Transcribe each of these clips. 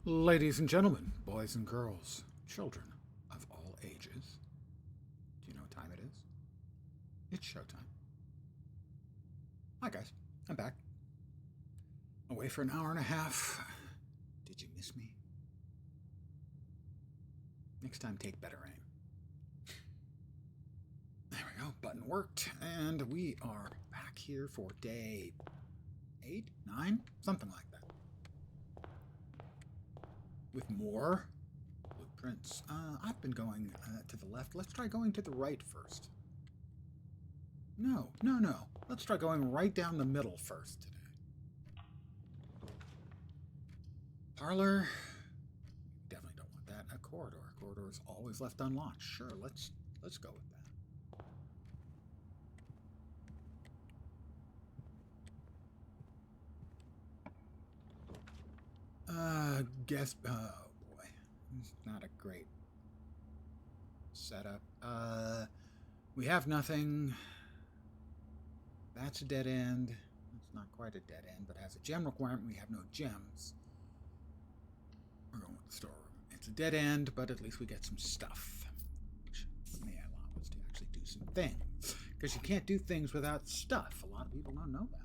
Ladies and gentlemen, boys and girls, children of all ages, do you know what time it is? It's showtime. Hi guys, I'm back. Away for an hour and a half. Did you miss me? Next time, take better aim. There we go, button worked, and we are back here for day 8, 9, something like that. With more blueprints. I've been going to the left. Let's try going to the right first. No. Let's try going right down the middle first today. Parlor. Definitely don't want that. A corridor. Corridor is always left unlocked. Sure, let's go with that. Guess. Oh boy, it's not a great setup. We have nothing. That's a dead end. It's not quite a dead end, but has a gem requirement. We have no gems. We're going with the storeroom. It's a dead end, but at least we get some stuff, which may allow us to actually do some things. Because you can't do things without stuff. A lot of people don't know that.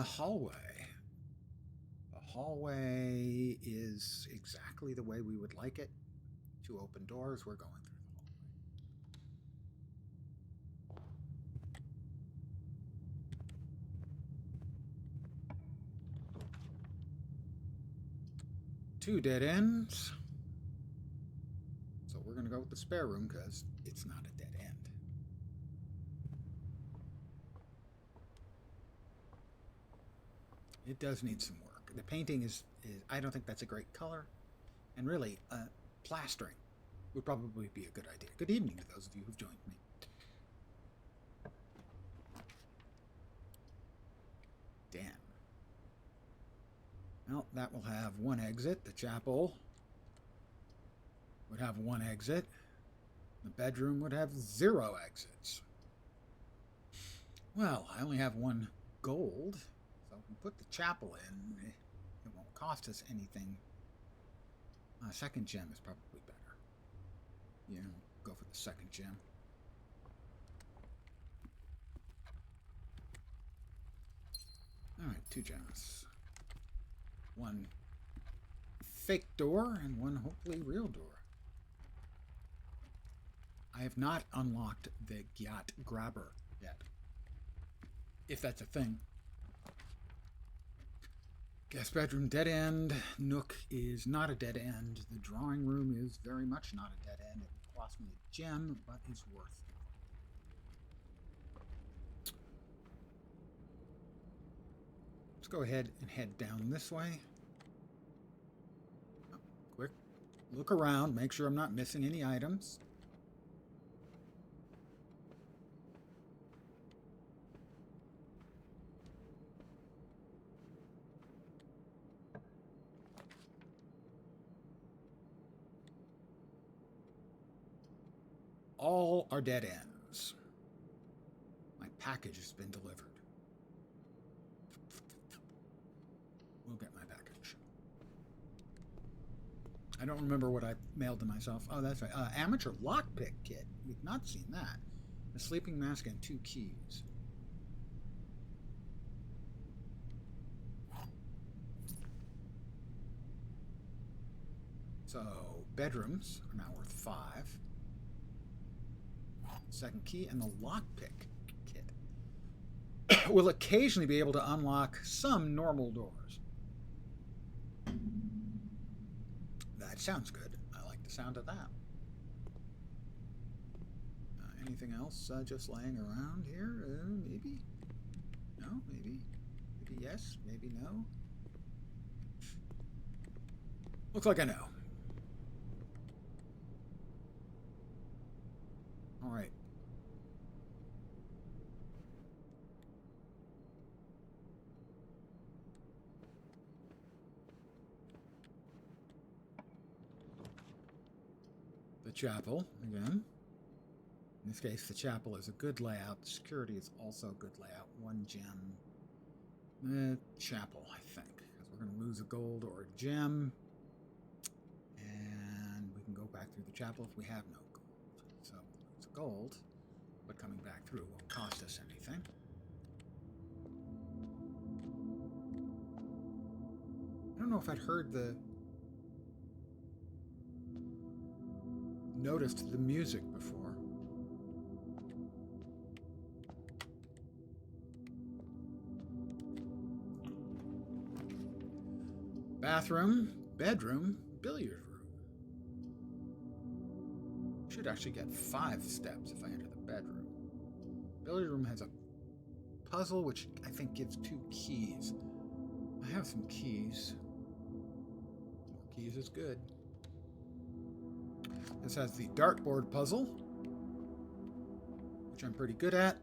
Hallway. The hallway is exactly the way we would like it. 2 open doors. We're going through the hallway. 2 dead ends. So we're going to go with the spare room because it's not a dead end. It does need some work. The painting is I don't think that's a great color. And really, plastering would probably be a good idea. Good evening to those of you who've joined me. Damn. Well, that will have 1 exit. The chapel would have 1 exit. The bedroom would have 0 exits. Well, I only have 1 gold. So if we put the chapel in, it won't cost us anything. Second gem is probably better. Yeah, go for the second gem. Alright, 2 gems. 1 fake door and 1 hopefully real door. I have not unlocked the Gyat Grabber yet. If that's a thing. Guest bedroom, dead end. Nook is not a dead end. The drawing room is very much not a dead end. It will cost me a gem, but is worth it. Let's go ahead and head down this way. Oh, quick look around, make sure I'm not missing any items. All are dead ends. My package has been delivered. We'll get my package. I don't remember what I mailed to myself. Oh, that's right. Amateur lockpick kit. We've not seen that. A sleeping mask and 2 keys. So, bedrooms are now worth 5. Second key and the lockpick kit. We'll occasionally be able to unlock some normal doors. That sounds good. I like the sound of that. Anything else just laying around here? Maybe? No? Maybe? Maybe yes? Maybe no? Looks like I know. All right. The chapel again. In this case, the chapel is a good layout. The security is also a good layout. 1 gem. Chapel, I think, because we're going to lose a gold or a gem. And we can go back through the chapel if we have no gold. So we'll lose a gold, but coming back through won't cost us anything. I don't know if I'd noticed the music before. Bathroom, bedroom, billiard room. Should actually get 5 steps if I enter the bedroom. Billiard room has a puzzle which I think gives 2 keys. I have some keys. More keys is good. This has the dartboard puzzle, which I'm pretty good at.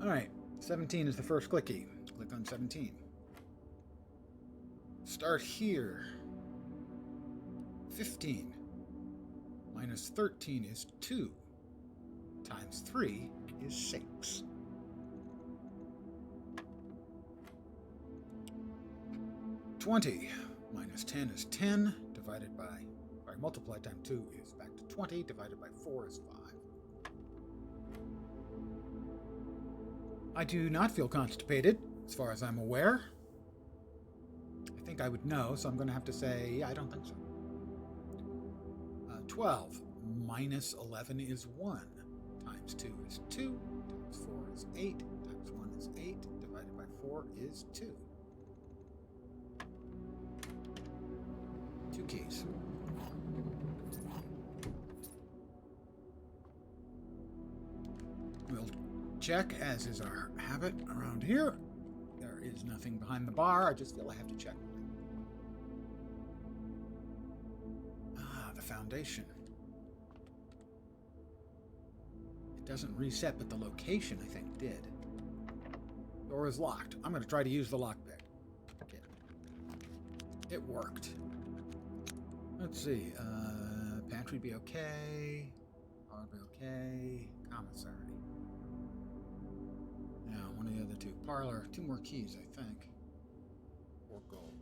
Alright, 17 is the first clicky. Click on 17. Start here. 15 minus 13 is 2. Times 3 is 6. 20 minus 10 is 10. Multiplied times 2 is back to 20. Divided by 4 is 5. I do not feel constipated, as far as I'm aware. I think I would know, so I'm going to have to say, yeah, I don't think so. 12 minus 11 is 1. Times 2 is 2. Times 4 is 8. Times 1 is 8. Divided by 4 is 2. 2 keys. We'll check, as is our habit around here. There is nothing behind the bar. I just feel I have to check. The foundation. It doesn't reset, but the location, I think, did. Door is locked. I'm going to try to use the lockpick. Okay. It worked. Let's see. Pantry be okay. Bar be okay. Commissary. Now, one of the other 2. Parlor. 2 more keys, I think. 4 gold.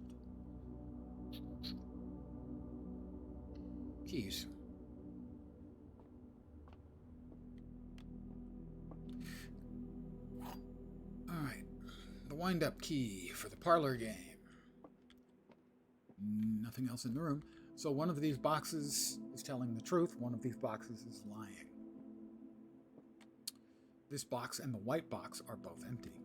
Keys. Alright. The wind-up key for the parlor game. Nothing else in the room. So one of these boxes is telling the truth. One of these boxes is lying. This box and the white box are both empty.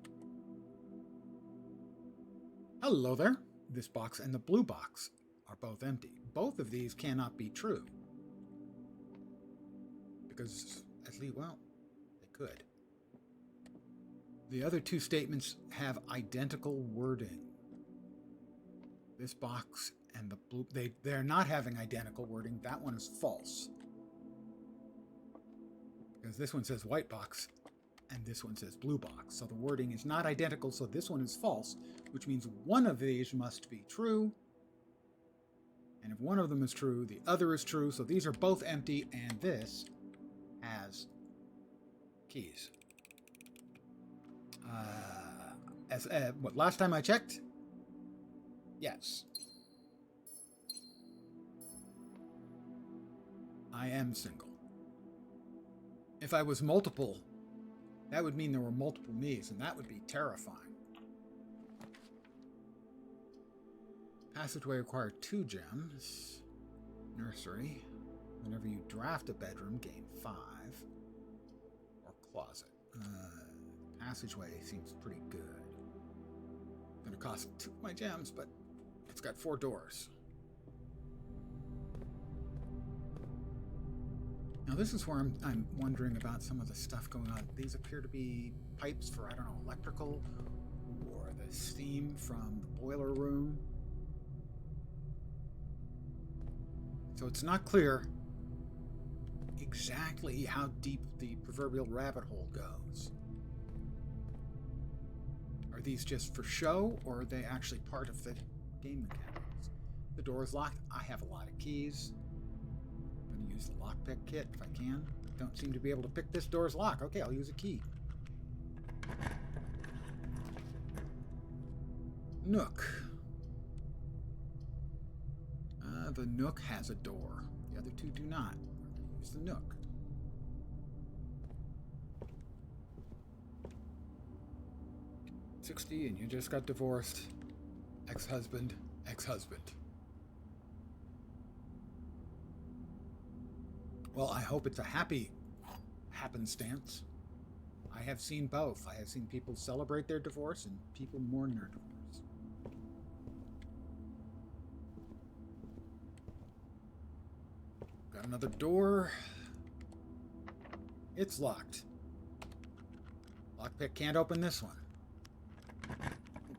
Hello there. This box and the blue box are both empty. Both of these cannot be true. Because, at least, well, they could. The other 2 statements have identical wording. This box and the blue, they're not having identical wording. That one is false. Because this one says white box and this one says blue box. So the wording is not identical, so this one is false, which means one of these must be true. And if one of them is true, the other is true. So these are both empty, and this has keys. Last time I checked? Yes. I am single. If I was multiple, that would mean there were multiple me's, and that would be terrifying. Passageway required 2 gems. Nursery. Whenever you draft a bedroom, gain 5. Or closet. Passageway seems pretty good. Gonna cost 2 of my gems, but it's got 4 doors. Now this is where I'm wondering about some of the stuff going on. These appear to be pipes for, I don't know, electrical, or the steam from the boiler room. So it's not clear exactly how deep the proverbial rabbit hole goes. Are these just for show, or are they actually part of the game mechanics? The door is locked. I have a lot of keys. Use the lockpick kit if I can. Don't seem to be able to pick this door's lock. Okay, I'll use a key. Nook. The Nook has a door. The other two do not. We're going to use the Nook. "60 and you just got divorced. Ex-husband, ex-husband." Well, I hope it's a happy happenstance. I have seen both. I have seen people celebrate their divorce and people mourn their divorce. Got another door. It's locked. Lockpick can't open this one.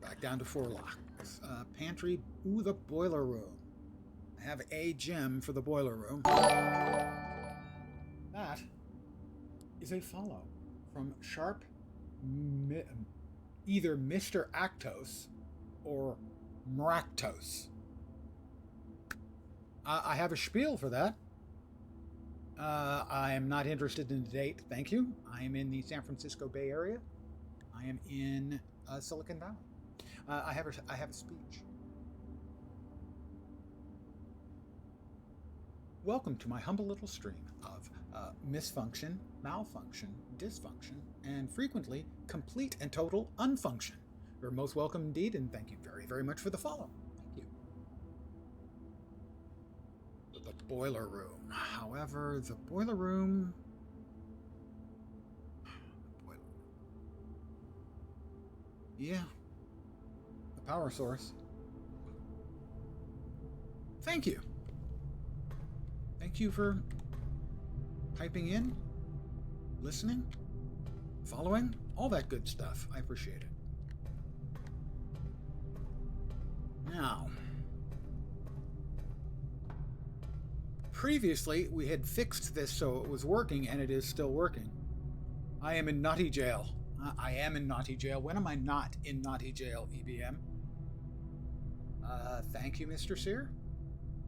Back down to 4 locks. Pantry. Ooh, the boiler room. I have a gem for the boiler room. That is a follow from Sharp, either Mr. Actos or Maractos. I have a spiel for that. I am not interested in a date, thank you. I am in the San Francisco Bay Area. I am in Silicon Valley. I have a speech. Welcome to my humble little stream of misfunction, malfunction, dysfunction, and frequently complete and total unfunction. You're most welcome indeed, and thank you very, very much for the follow. Thank you. The boiler room. However, the boiler room... Yeah. The power source. Thank you. Thank you for piping in, listening, following, all that good stuff. I appreciate it. Now, previously we had fixed this so it was working, and it is still working. I am in naughty jail. I am in naughty jail. When am I not in naughty jail, EBM? Thank you, Mr. Sear,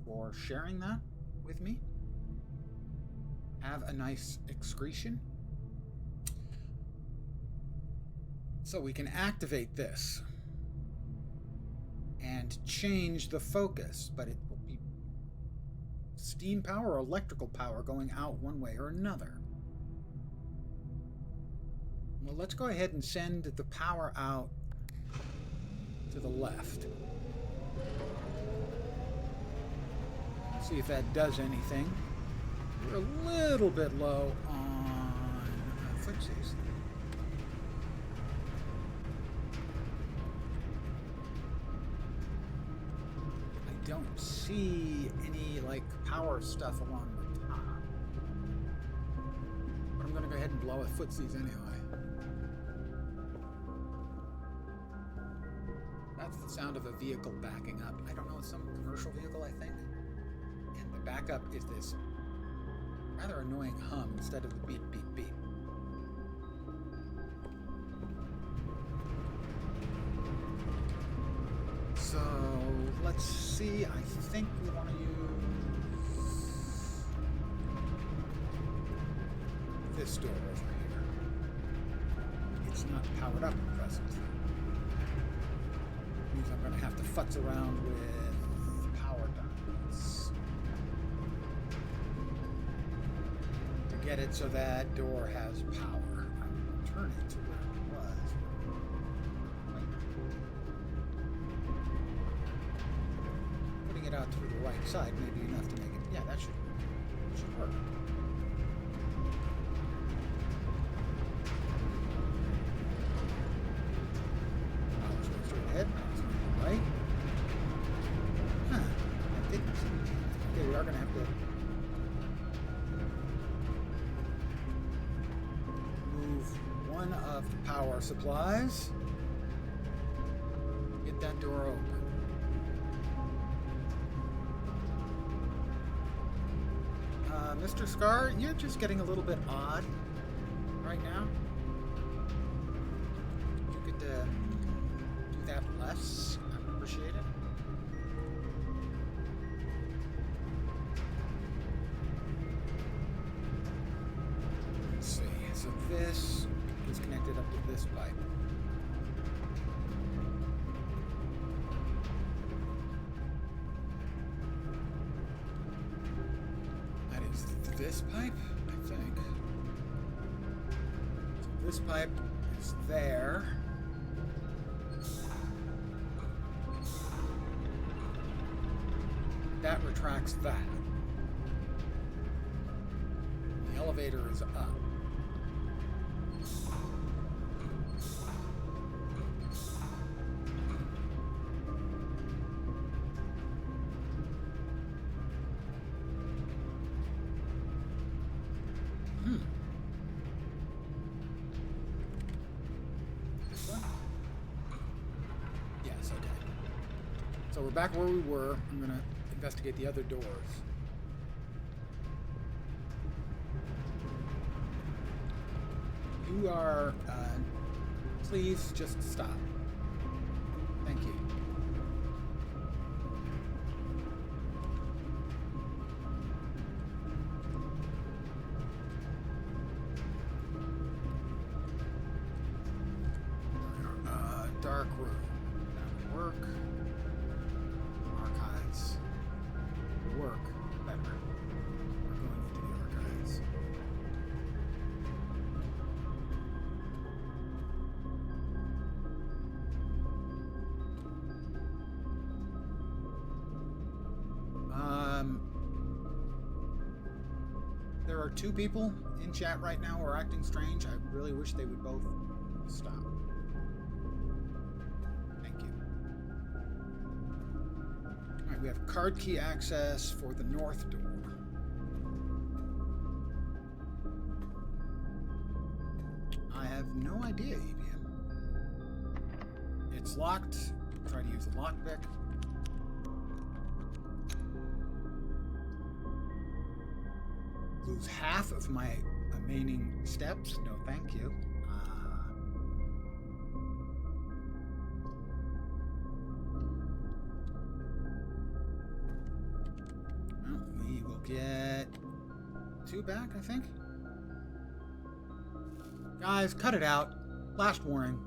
for sharing that with me. Have a nice excretion. So we can activate this and change the focus, but it will be steam power or electrical power going out one way or another. Well, let's go ahead and send the power out to the left. See if that does anything. We're a little bit low on footsies. I don't see any, like, power stuff along the top. But I'm going to go ahead and blow a footsies anyway. That's the sound of a vehicle backing up. I don't know, it's some commercial vehicle, I think. And the backup is this rather annoying hum instead of the beep, beep, beep. So, let's see. I think we want to use this door over here. It's not powered up at present. Means I'm going to have to futz around with power dials to get it so that door has power. I'm going to turn it to where it was. Putting it out to the right side may be enough to make it. Yeah, that should work. Power's going straight ahead. Right? Huh. I didn't. Okay, we are going to have to move one of the power supplies. Get that door open. Mr. Scar, you're just getting a little bit odd right now. You could do that less. Appreciate it. this is connected up to this pipe. That is this pipe, I think. So this pipe is there. That retracts that. The elevator is up. This one? Yes, okay. So we're back where we were. I'm gonna investigate the other doors. You are, please just stop. Thank you. Dark room. That would work. Archives. Work better. We're going into the archives. There are two people in chat right now who are acting strange. I really wish they would both stop. Thank you. All right, we have card key access for the north door. I have no idea, EBM. It's locked. Try to use the lockpick. Lose half of my remaining steps. No, thank you. Well, we will get 2 back, I think. Guys, cut it out. Last warning.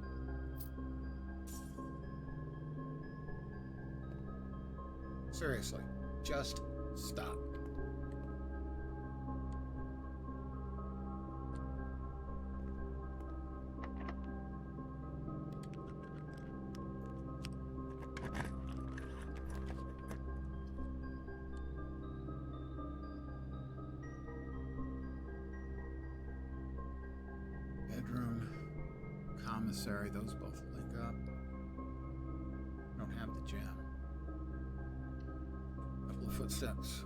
Seriously, just stop. Bedroom, commissary, those both link up. Don't have the gem. Couple of footsteps.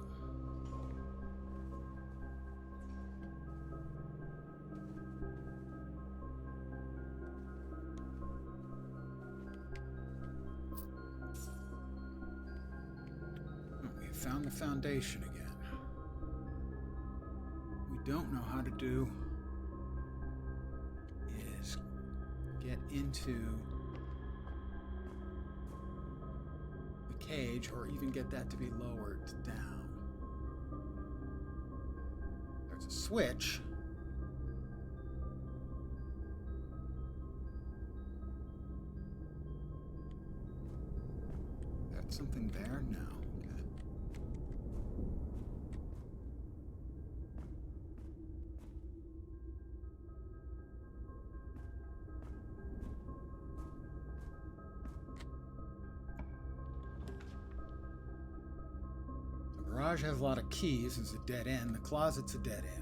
Oh, we found the foundation again. We don't know how to do is get into the cage or even get that to be lowered down. There's a switch. That's something there? No. Okay. The garage has a lot of keys. It's a dead end. The closet's a dead end.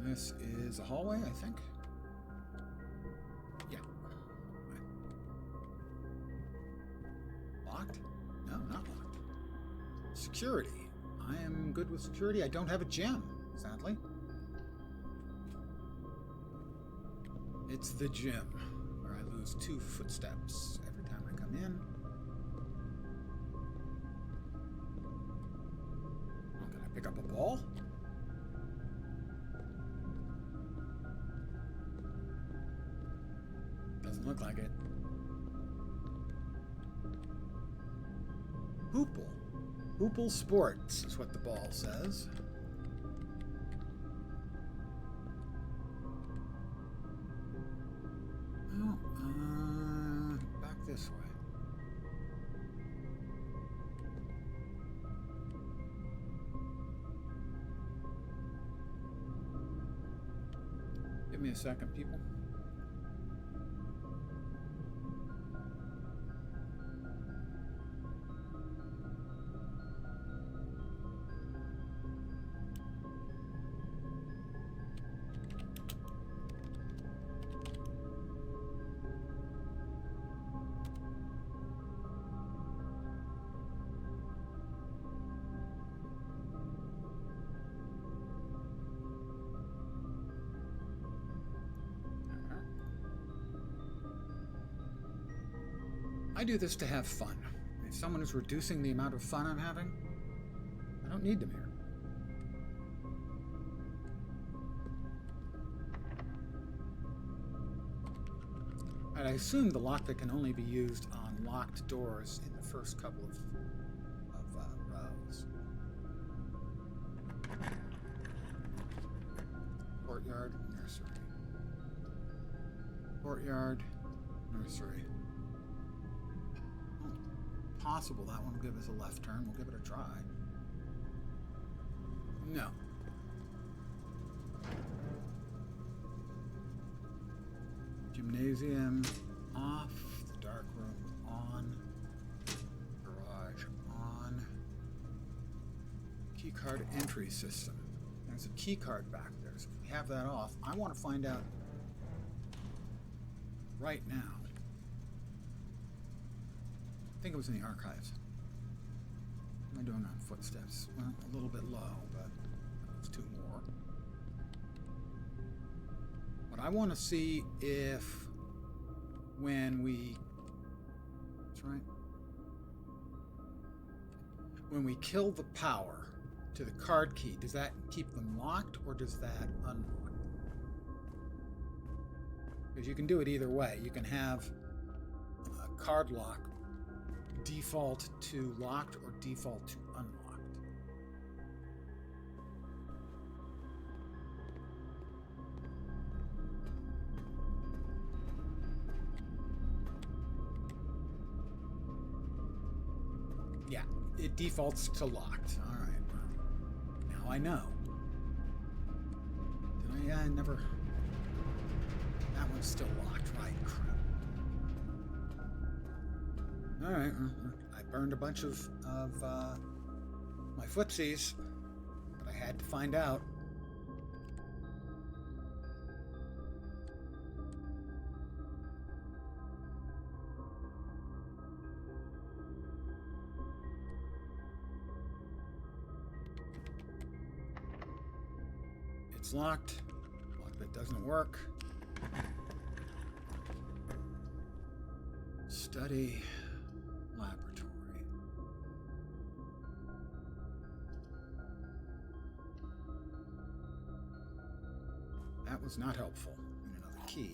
This is a hallway, I think. Yeah. Locked? No, not locked. Security. I am good with security. I don't have a gem, sadly. It's the gym, where I lose 2 footsteps every time I come in. Oh, can I pick up a ball? Doesn't look like it. Hoople. Hoople Sports is what the ball says. Well, back this way. Give me a second, people. I do this to have fun. If someone is reducing the amount of fun I'm having, I don't need them here. And I assume the lockpick can only be used on locked doors in the first couple of rows. Courtyard, nursery. Courtyard, nursery. Possible that one will give us a left turn. We'll give it a try. No. Gymnasium off. The dark room on. Garage on. Keycard entry system. There's a keycard back there. So if we have that off, I want to find out right now. I think it was in the archives. What am I doing on footsteps? Well, a little bit low, but it's two more. But I want to see if when we... That's right. When we kill the power to the card key, does that keep them locked or does that unlock? Because you can do it either way. You can have a card lock default to locked or default to unlocked. Yeah, it defaults to locked. All right. Now I know. Did I? I never. That one's still locked, right? Crap. All right, I burned a bunch of my footsies, but I had to find out. It's locked. Lockbit doesn't work. Study. Laboratory. That was not helpful. And another key.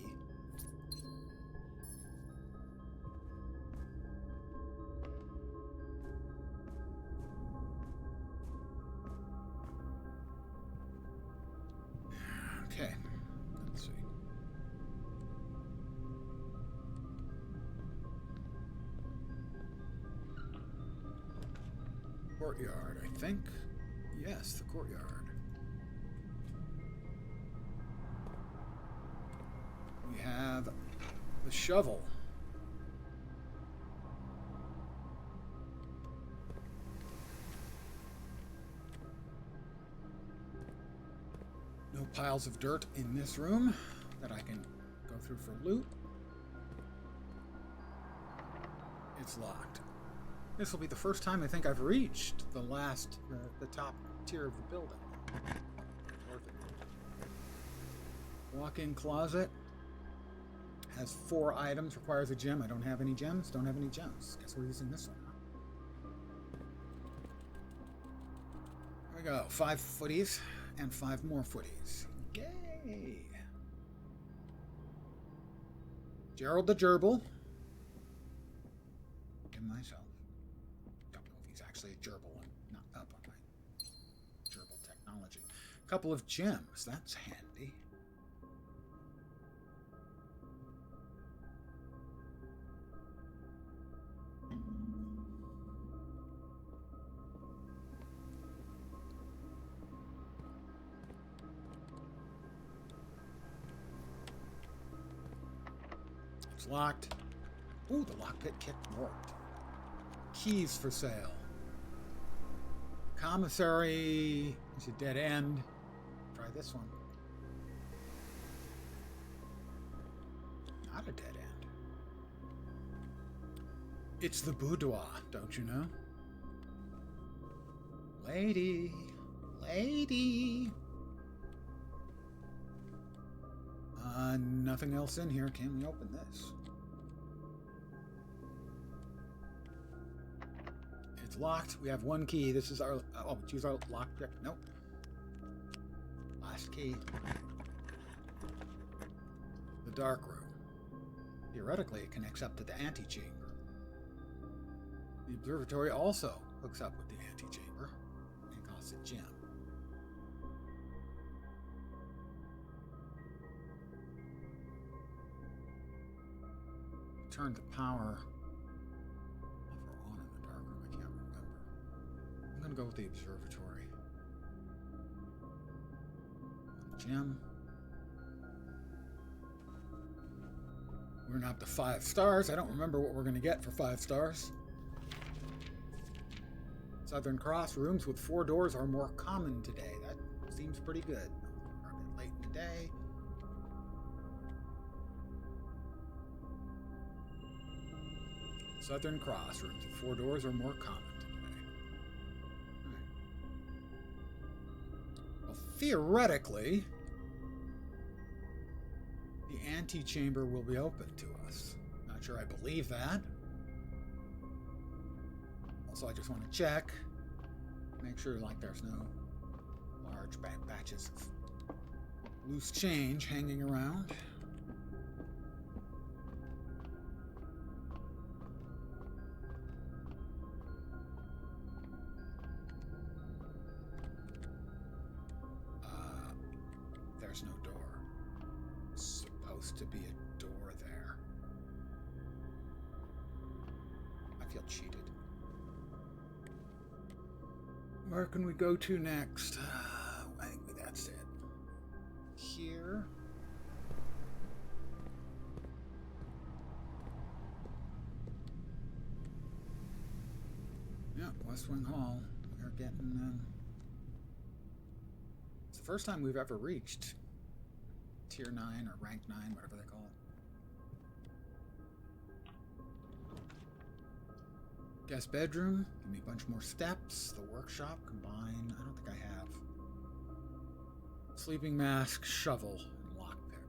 Okay. Let's see. Courtyard, I think. Yes, the courtyard. We have the shovel. No piles of dirt in this room that I can go through for loot. It's locked. This will be the first time I think I've reached the top tier of the building. Walk-in closet. Has 4 items, requires a gem. I don't have any gems, don't have any gems. Guess we're using this one, huh? There we go. 5 footies and 5 more footies. Yay! Gerald the Gerbil. And myself. Don't know if he's actually a gerbil. I'm not up on my gerbil technology. A couple of gems. That's handy. It's locked. Ooh, the lockpick kit worked. Keys for sale. Commissary is a dead end. Try this one. Not a dead end. It's the boudoir, don't you know? Lady. Lady. Nothing else in here. Can we open this? It's locked. We have one key. This is our... Oh, choose our lockpick. Nope. Last key. The dark room. Theoretically, it connects up to the antechamber. The observatory also hooks up with the antechamber. It costs a gem. Turn the power off or on in the dark room. I can't remember. I'm going to go with the observatory. Gem. We're not up to 5 stars. I don't remember what we're going to get for 5 stars. Southern Cross rooms with 4 doors are more common today. That seems pretty good. We're a bit late in the day. Southern Cross rooms with 4 doors are more common today. Right. Well, theoretically, the antechamber will be open to us. Not sure I believe that. Also, I just want to check, make sure like there's no large batches of loose change hanging around. There's no door. Supposed to be a door there. I feel cheated. Where can we go to next? I think that's it. Here. Yeah, West Wing Hall. We're getting... it's the first time we've ever reached Tier 9 or Rank 9, whatever they call it. Guest bedroom. Give me a bunch more steps. The workshop. Combine. I don't think I have. Sleeping mask, shovel, and lockpick.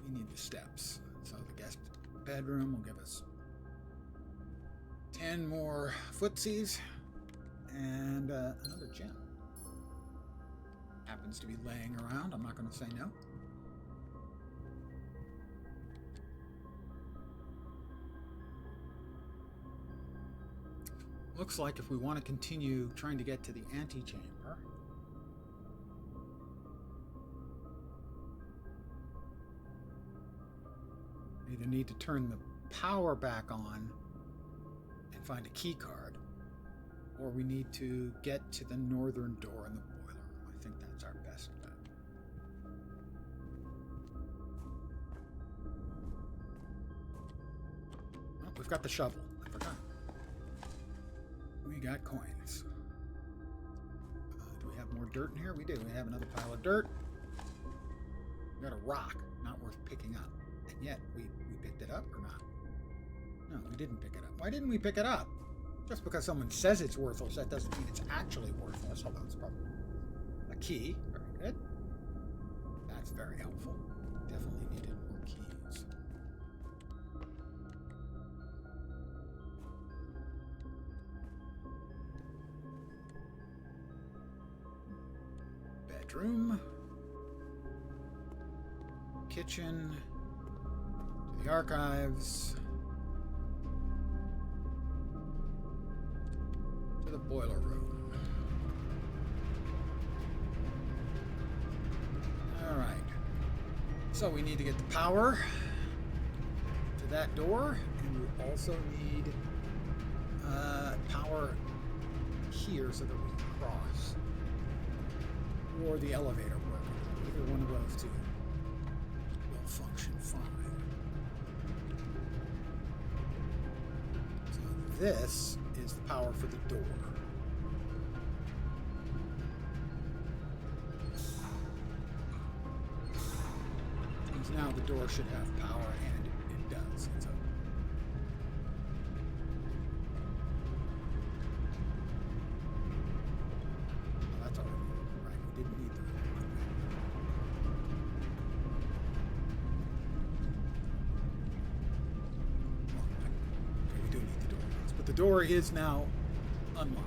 We need the steps. So the guest bedroom will give us 10 more footsies and another gem. Happens to be laying around. I'm not going to say no. Looks like if we want to continue trying to get to the antechamber, we either need to turn the power back on and find a key card, or we need to get to the northern door in the boiler room. I think that's our best bet. Oh, we've got the shovel. I forgot. We got coins. Do we have more dirt in here? We do. We have another pile of dirt. We got a rock, not worth picking up. And yet, we picked it up or not? No, we didn't pick it up. Why didn't we pick it up? Just because someone says it's worthless, that doesn't mean it's actually worthless. Although it's probably a key. Very good. That's very helpful. Definitely needed more keys. Bedroom. kitchen, to the archives, to the boiler room. Alright. So we need to get the power to that door, and we also need power here so that we can cross. Or the elevator work. Either one of those two will function fine. So this is the power for the door. And now the door should have power, and it does. It's open. Oh, that's already right. We didn't need the we do need the door, but the door is now unlocked.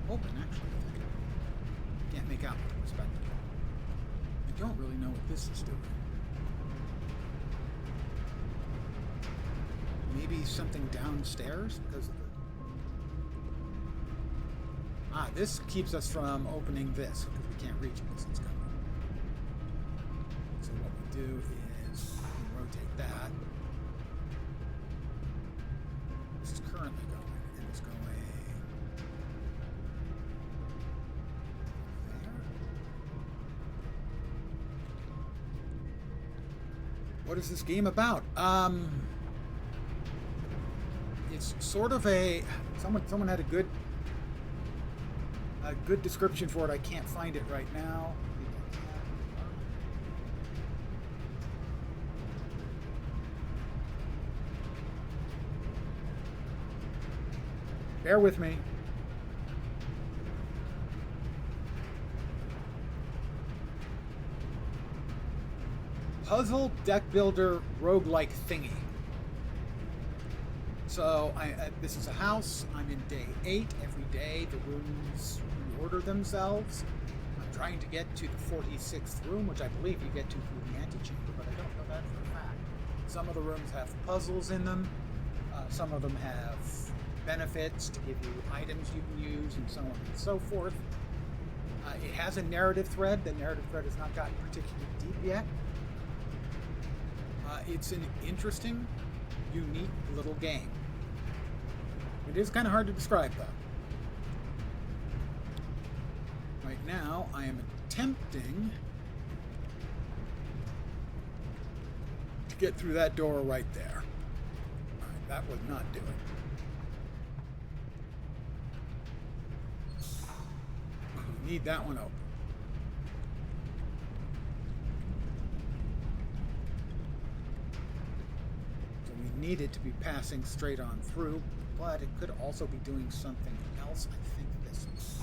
Open, actually, I think. Can't make out with perspective. I don't really know what this is doing. Maybe something downstairs because of the... Ah, this keeps us from opening this because we can't reach it because it's coming. So what we do is we rotate that. This is currently going, and it's going there. What is this game about? It's sort of a someone had a good description for it. I can't find it right now. Bear with me. Puzzle deck builder roguelike thingy. So this is a house. I'm in day 8. Every day the rooms reorder themselves. I'm trying to get to the 46th room, which I believe you get to through the antechamber, but I don't know that for a fact. Some of the rooms have puzzles in them. Some of them have benefits to give you items you can use, and so on and so forth. It has a narrative thread. The narrative thread has not gotten particularly deep yet. It's an interesting, unique little game. It is kind of hard to describe, though. Right now, I am attempting to get through that door right there. All right, that would not do it. We need that one open. So we need it to be passing straight on through, but it could also be doing something else. I think this is.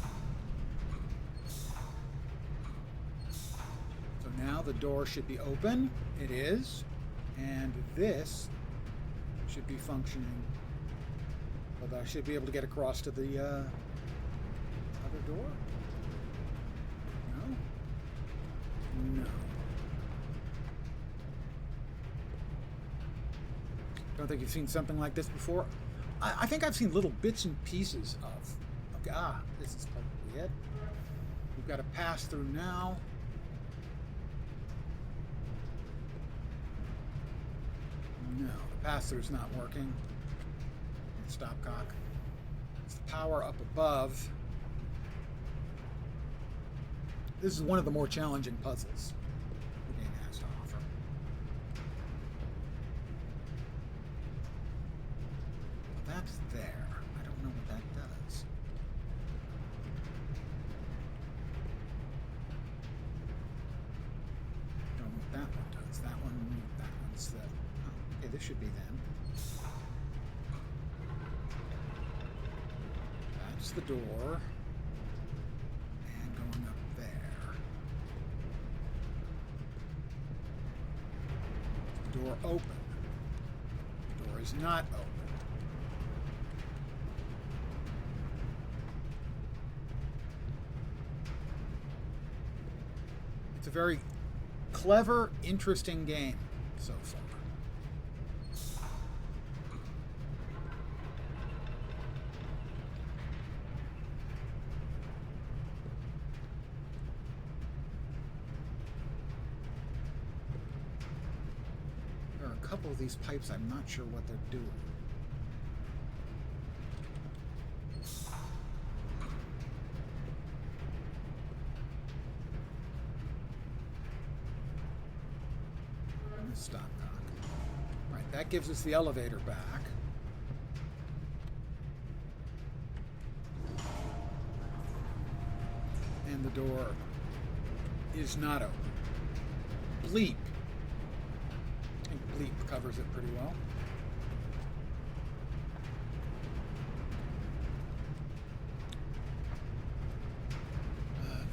So now the door should be open. It is. And this should be functioning. But I should be able to get across to the other door. No. Don't think you've seen something like this before. I think I've seen little bits and pieces of okay, this is probably it. We've got to pass through now. No, the pass-through's not working. Stopcock. It's the power up above. This is one of the more challenging puzzles the game has to offer. That's there. I don't know what that does. Don't know what that one does. That one's the... Oh, okay, this should be them. That's the door. And going up there. The door open. The door is not open. It's a very clever, interesting game so far. There are a couple of these pipes I'm not sure what they're doing. Stopcock. Right, that gives us the elevator back. And the door is not open. Bleep. I think Bleep covers it pretty well.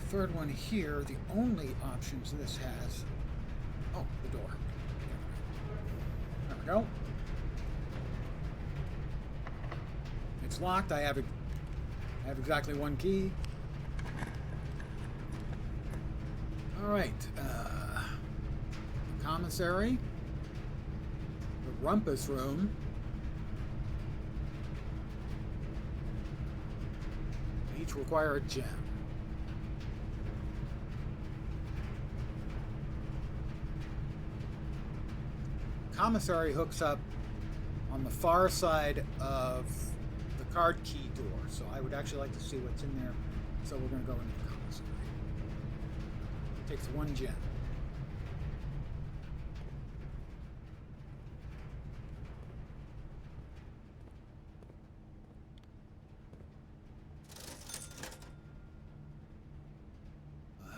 Third one here, the only options this has... Oh, the door. There we go. It's locked. I have exactly one key. All right. Commissary. The rumpus room. Each require a gem. Commissary hooks up on the far side of the card key door, so I would actually like to see what's in there. So we're going to go into the commissary. It takes one gem.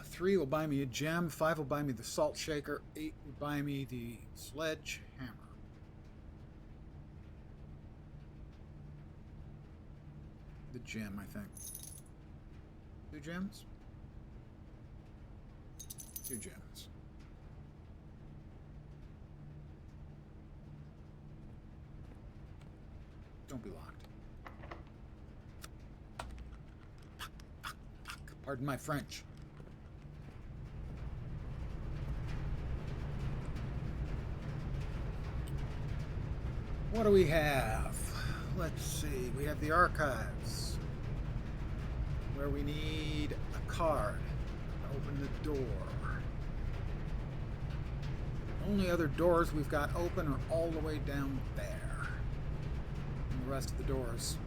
Three will buy me a gem, 5 will buy me the salt shaker, 8 will buy me the sledgehammer. The gem, I think. 2 gems? 2 gems. Don't be locked. Pardon my French. What do we have? Let's see. We have the archives, where we need a card to open the door. Only other doors we've got open are all the way down there. And the rest of the doors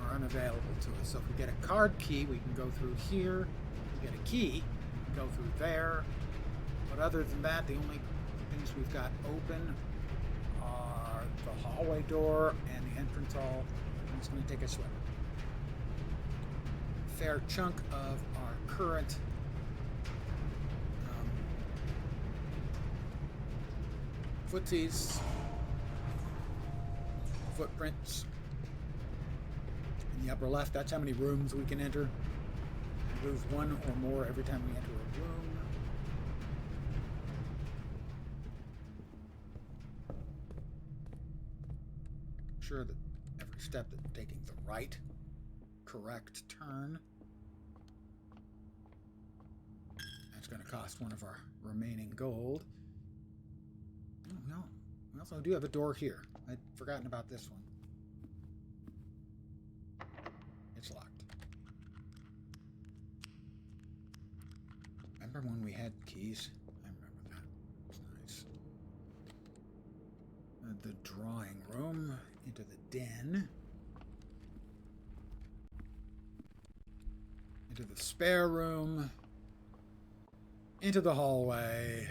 are unavailable to us. So if we get a card key, we can go through here. If we get a key, we can go through there. But other than that, the only things we've got open are the hallway door and the entrance hall. I'm just going to take a swim. Fair chunk of our current footsies, footprints in the upper left. That's how many rooms we can enter. We lose one or more every time we enter a room. Sure that every step that we're taking the right, correct turn. That's going to cost one of our remaining gold. Oh, no. We also do have a door here. I'd forgotten about this one. It's locked. Remember when we had keys? I remember that. It was nice. The drawing room. Into the den. Into the spare room. Into the hallway.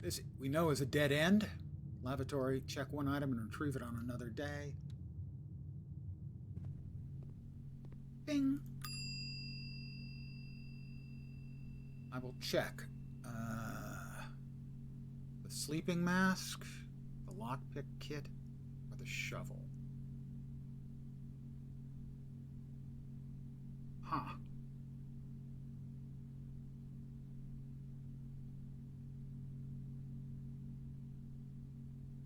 This we know is a dead end. Lavatory, check one item and retrieve it on another day. Bing. I will check. The sleeping mask, the lockpick kit, or the shovel. Huh.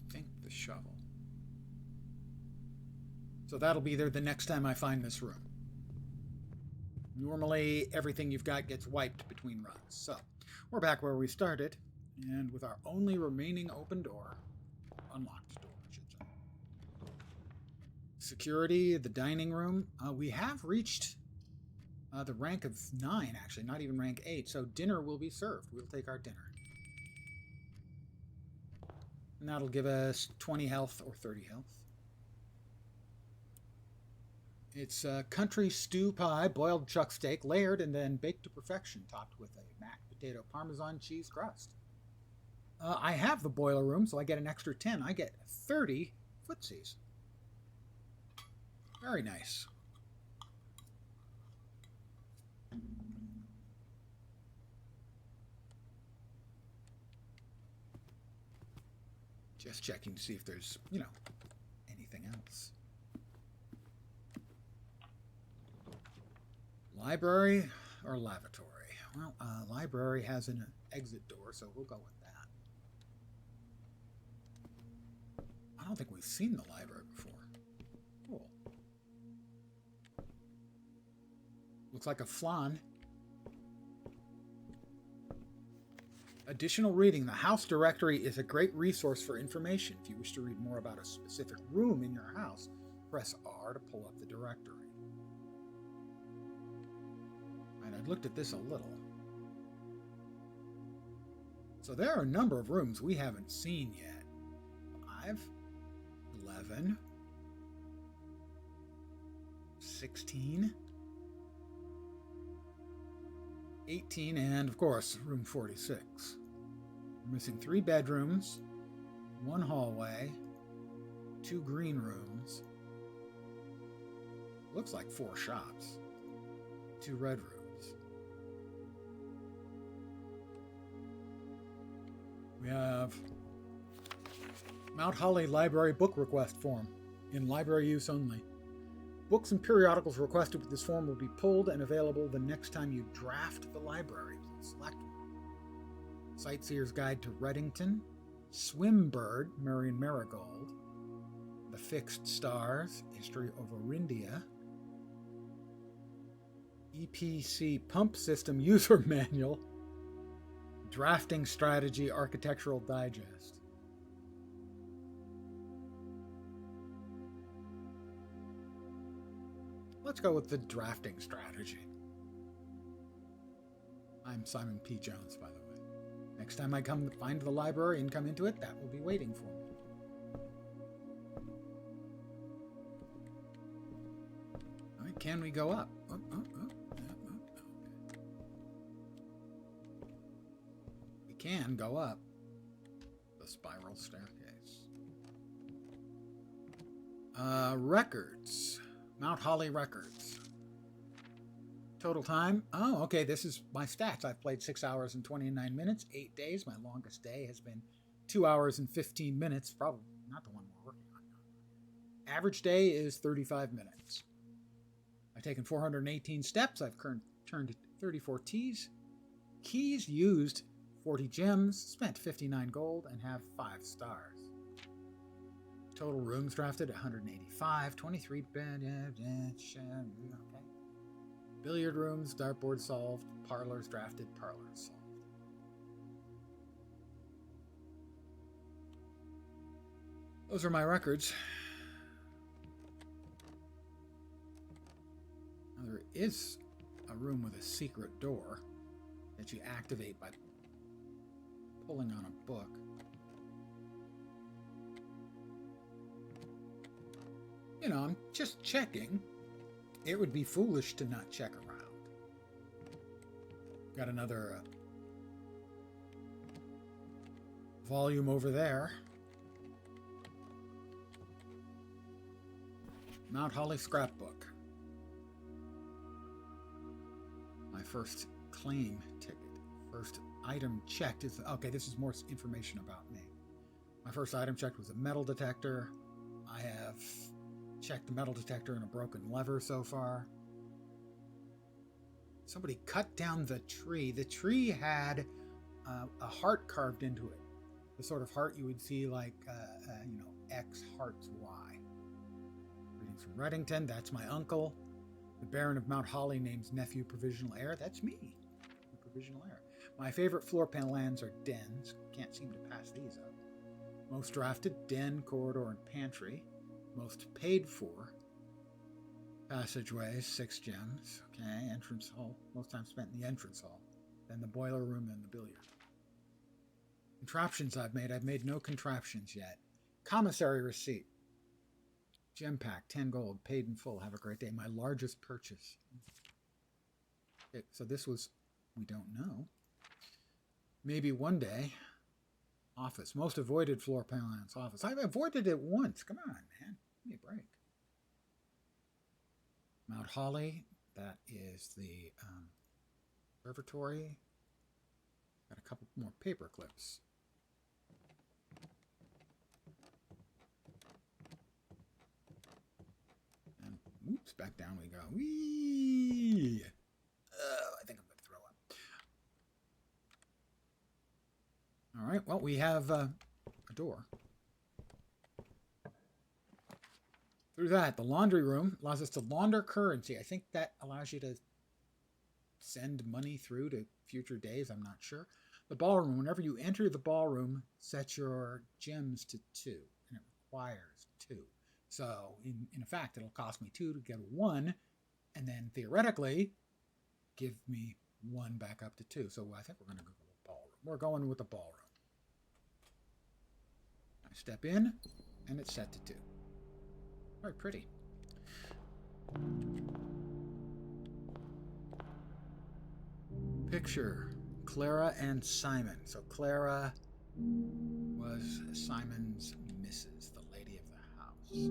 I think the shovel. So that'll be there the next time I find this room. Normally, everything you've got gets wiped between runs. So, we're back where we started, and with our only remaining open door, unlocked door, I should say. Security, the dining room. We have reached the rank of 9, actually, not even rank 8, so dinner will be served. We'll take our dinner. And that'll give us 20 health or 30 health. It's country stew pie, boiled chuck steak, layered and then baked to perfection, topped with a mashed potato Parmesan cheese crust. I have the boiler room, so I get an extra 10. I get 30 footsies. Very nice. Just checking to see if there's, anything else. Library or lavatory? Well, library has an exit door, so we'll go with that. I don't think we've seen the library before. Cool. Looks like a flan. Additional reading. The house directory is a great resource for information. If you wish to read more about a specific room in your house, press R to pull up the directory. And I looked at this a little. So there are a number of rooms we haven't seen yet. 5, 11, 16, 18, and of course, room 46. We're missing 3 bedrooms, 1 hallway, 2 green rooms. Looks like 4 shops, 2 red rooms. We have Mount Holly Library book request form in library use only. Books and periodicals requested with this form will be pulled and available the next time you draft the library. Please select one. Sightseer's Guide to Reddington, Swimbird, Marion Marigold, The Fixed Stars, History of Orindia, EPC Pump System User Manual, Drafting Strategy Architectural Digest. Let's go with the drafting strategy. I'm Simon P. Jones, by the way. Next time I come find the library and come into it, that will be waiting for me. All right, can we go up? We can go up the spiral staircase. Records. Mount Holly Records. Total time. Oh, okay. This is my stats. I've played 6 hours and 29 minutes, 8 days. My longest day has been 2 hours and 15 minutes. Probably not the one we're working on now. Average day is 35 minutes. I've taken 418 steps. I've turned 34 T's. Keys used 40 gems, spent 59 gold, and have 5 stars. Total rooms drafted 185, 23 bed, okay. Billiard rooms, dartboard solved, parlors drafted, parlors solved. Those are my records. Now there is a room with a secret door that you activate by pulling on a book. I'm just checking. It would be foolish to not check around. Got another volume over there. Mount Holly scrapbook. My first claim ticket. First item checked is... Okay, this is more information about me. My first item checked was a metal detector. I have... checked the metal detector and a broken lever so far. Somebody cut down the tree. The tree had a heart carved into it. The sort of heart you would see like, X hearts Y. Reading from Reddington, that's my uncle. The Baron of Mount Holly names nephew provisional heir. That's me. Provisional heir. My favorite floor plan lands are dens. Can't seem to pass these up. Most drafted, den, corridor, and pantry. Most paid for, passageways, 6 gems. Okay, entrance hall. Most time spent in the entrance hall. Then the boiler room, then the billiard. Contraptions I've made no contraptions yet. Commissary receipt. Gem pack, 10 gold, paid in full. Have a great day. My largest purchase. Okay, so this was, we don't know. Maybe one day. Office. Most avoided floor plan lands. Office. I've avoided it once. Come on, man. Give me a break. Mount Holly. That is the observatory. Got a couple more paper clips. And oops, back down we go. Whee! I think I'm going to throw up. All right, well, we have a door. Through that, the laundry room allows us to launder currency. I think that allows you to send money through to future days. I'm not sure. The ballroom, whenever you enter the ballroom, set your gems to 2, and it requires 2. So, in effect, it'll cost me 2 to get a 1, and then theoretically, give me 1 back up to 2. So I think we're going to go with the ballroom. We're going with the ballroom. I step in, and it's set to 2. Very pretty. Picture Clara and Simon. So Clara was Simon's missus, the lady of the house.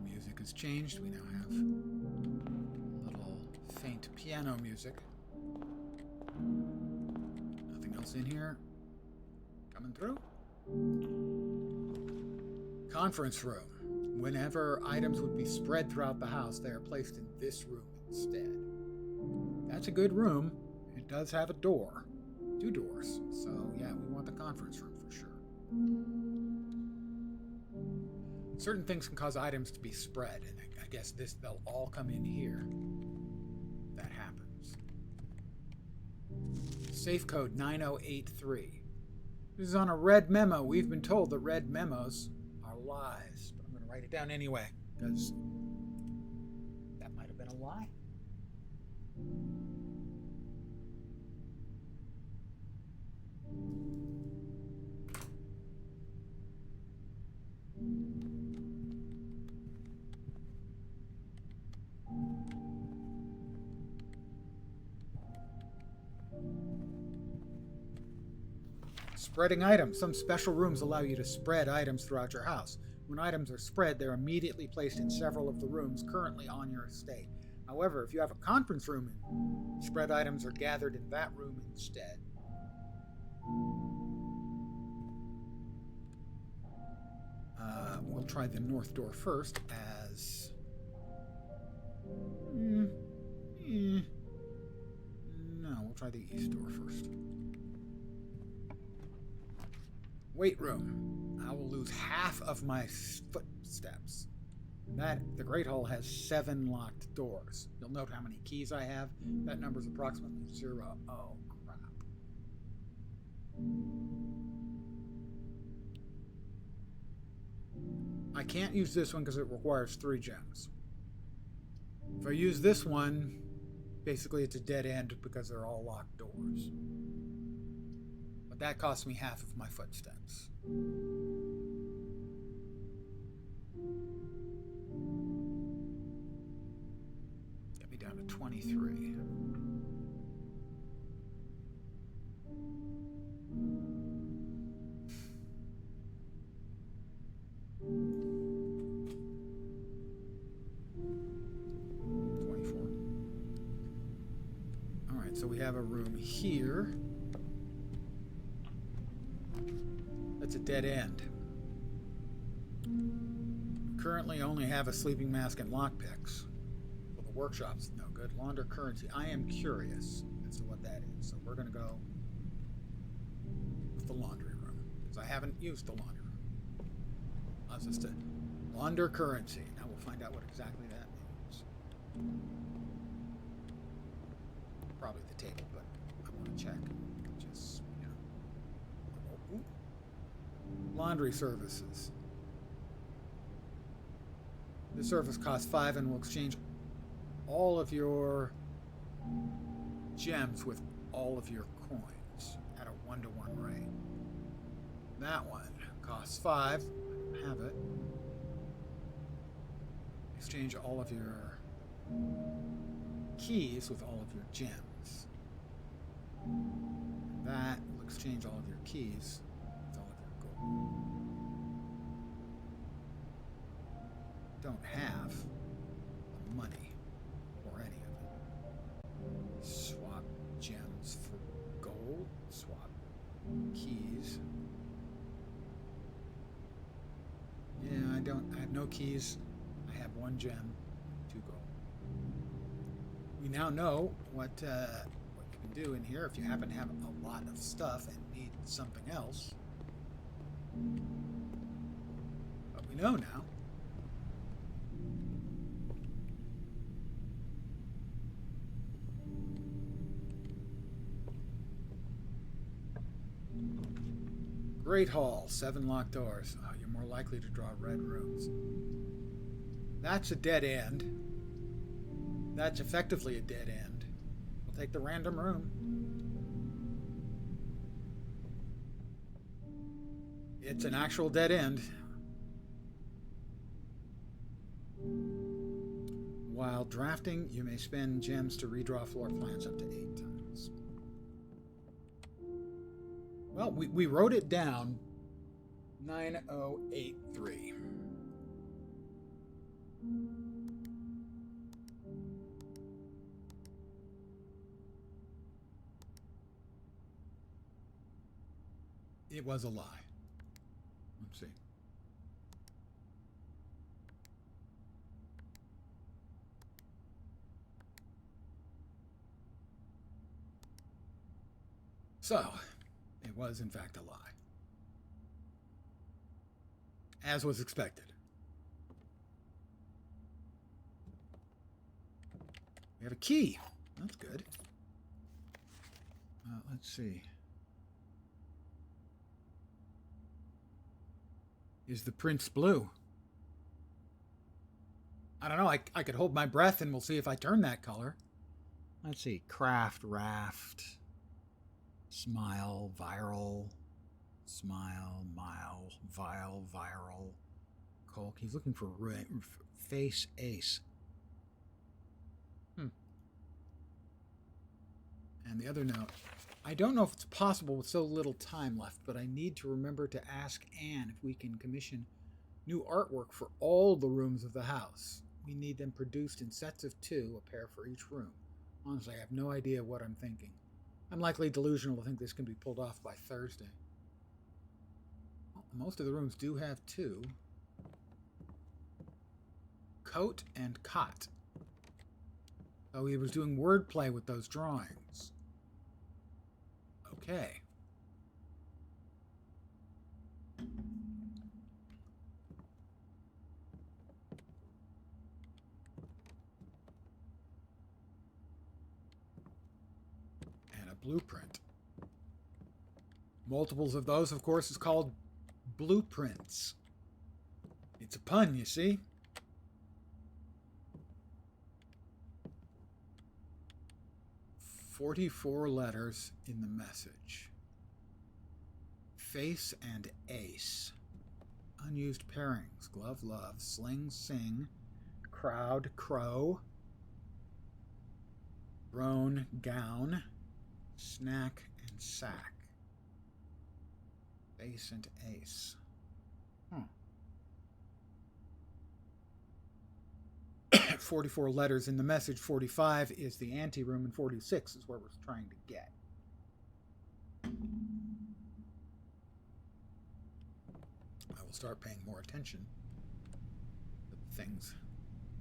Music has changed. We now have a little faint piano music. Nothing else in here. Coming through. Conference room. Whenever items would be spread throughout the house, they are placed in this room instead. That's a good room. It does have a door. 2 doors. So, yeah, we want the conference room for sure. Certain things can cause items to be spread, and I guess they'll all come in here. That happens. Safe code 9083. This is on a red memo. We've been told that red memos are lies. But I'm going to write it down anyway, because that might have been a lie. Spreading items. Some special rooms allow you to spread items throughout your house. When items are spread, they're immediately placed in several of the rooms currently on your estate. However, if you have a conference room, spread items are gathered in that room instead. We'll try the north door first as... No, we'll try the east door first. Weight room. I will lose half of my footsteps. The Great Hall has 7 locked doors. You'll note how many keys I have. That number is approximately 0. Oh, crap. I can't use this one because it requires 3 gems. If I use this one, basically it's a dead end because they're all locked doors. But that costs me half of my footsteps. Get me down to 23. So we have a room here. That's a dead end. Currently only have a sleeping mask and lockpicks. Well, the workshop's no good. Launder currency. I am curious as to what that is. So we're going to go with the laundry room. Because I haven't used the laundry room. allows us to launder currency. Now we'll find out what exactly that means. Probably the table, but I want to check. Just, you know. Ooh. Laundry services. The service costs 5 and will exchange all of your gems with all of your coins at a 1-to-1 rate. That one costs 5. I don't have it. Exchange all of your keys with all of your gems. That will exchange all of your keys with all of your gold. Don't have the money or any of it. Swap gems for gold. Swap keys. Yeah, I have no keys. I have 1 gem, 2 gold. We now know what you can do in here if you happen to have a lot of stuff and need something else. But we know now. Great Hall, 7 locked doors. Oh, you're more likely to draw red rooms. That's a dead end. That's effectively a dead end. We'll take the random room. It's an actual dead end. While drafting, you may spend gems to redraw floor plans up to 8 times. Well, we wrote it down. 9083. It was a lie. Let's see. So, it was in fact a lie. As was expected. We have a key. That's good. Let's see. Is the prince blue? I don't know. I could hold my breath and we'll see if I turn that color. Let's see. Craft, raft, smile, viral, smile, mile, vile, viral, Colk. He's looking for face ace. And the other note, I don't know if it's possible with so little time left, but I need to remember to ask Anne if we can commission new artwork for all the rooms of the house. We need them produced in sets of 2, a pair for each room. Honestly, I have no idea what I'm thinking. I'm likely delusional to think this can be pulled off by Thursday. Well, most of the rooms do have 2. Coat and cot. So he was doing wordplay with those drawings. Okay. And a blueprint. Multiples of those, of course, is called blueprints. It's a pun, you see. "44 letters in the message. Face and ace. Unused pairings. Glove, love. Sling, sing. Crowd, crow. Roan, gown. Snack and sack. Face and ace. 44 letters in the message. 45 is the anteroom, and 46 is where we're trying to get. I will start paying more attention to the things,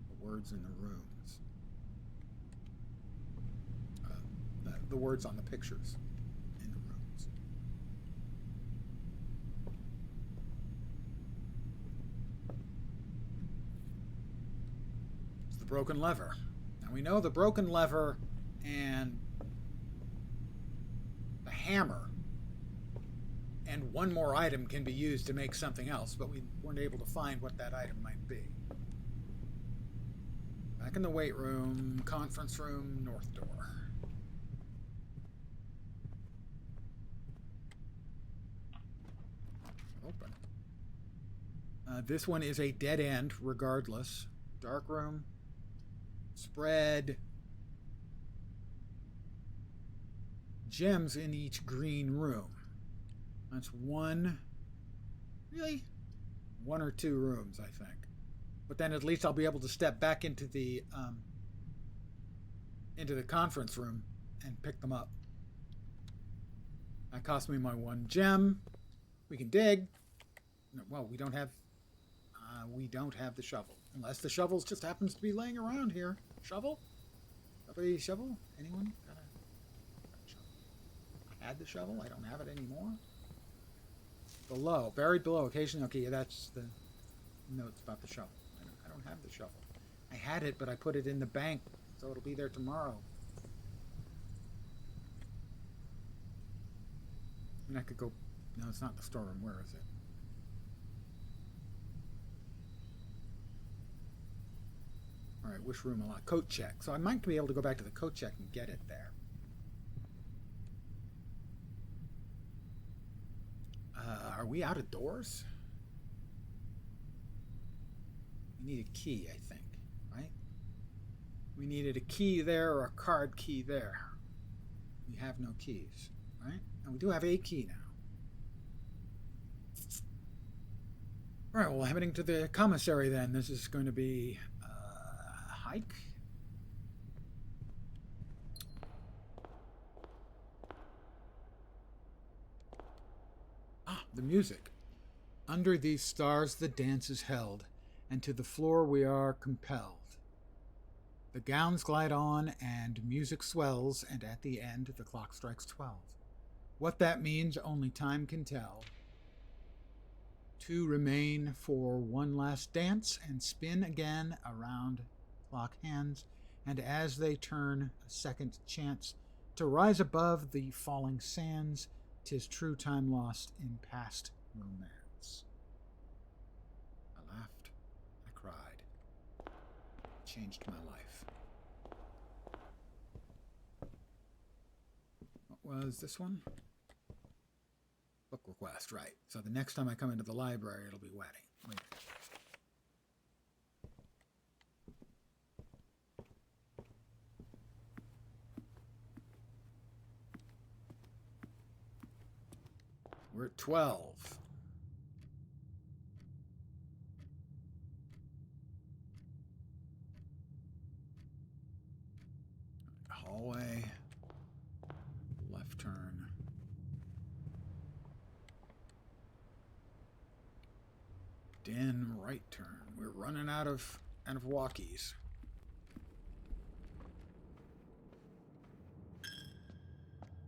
the words in the rooms, the words on the pictures in the rooms. broken lever. Now we know the broken lever and the hammer and one more item can be used to make something else, but we weren't able to find what that item might be. Back in the weight room, conference room, north door. Open. This one is a dead end, regardless. Dark room. Spread gems in each green room. That's one, really? One or two rooms, I think. But then at least I'll be able to step back into the conference room and pick them up. That cost me my one gem. We can dig. Well, we don't have the shovel. Unless the shovel just happens to be laying around here. Shovel? Somebody shovel? Anyone got a shovel? I had the shovel. I don't have it anymore. Below. Buried below. Occasionally. Okay, that's the notes about the shovel. I don't have the shovel. I had it, but I put it in the bank, so it'll be there tomorrow. I mean, I could go... No, it's not the storeroom. Where is it? Alright, which room allowed? Coat check. So I might be able to go back to the coat check and get it there. Are we out of doors? We need a key, I think, right? We needed a key there or a card key there. We have no keys, right? And we do have a key now. All right, well, heading to the commissary then. This is going to be a hike. Ah, the music. Under these stars the dance is held, and to the floor we are compelled. The gowns glide on, and music swells, and at the end the clock strikes 12. What that means only time can tell. Two remain for one last dance, and spin again around clock hands, and as they turn, a second chance to rise above the falling sands, 'tis true time lost in past romance. I laughed, I cried, it changed my life. What was this one? Book request, right. So the next time I come into the library, it'll be wedding. Wait. We're at 12. Hallway. Left turn. Den right turn. We're running out of walkies.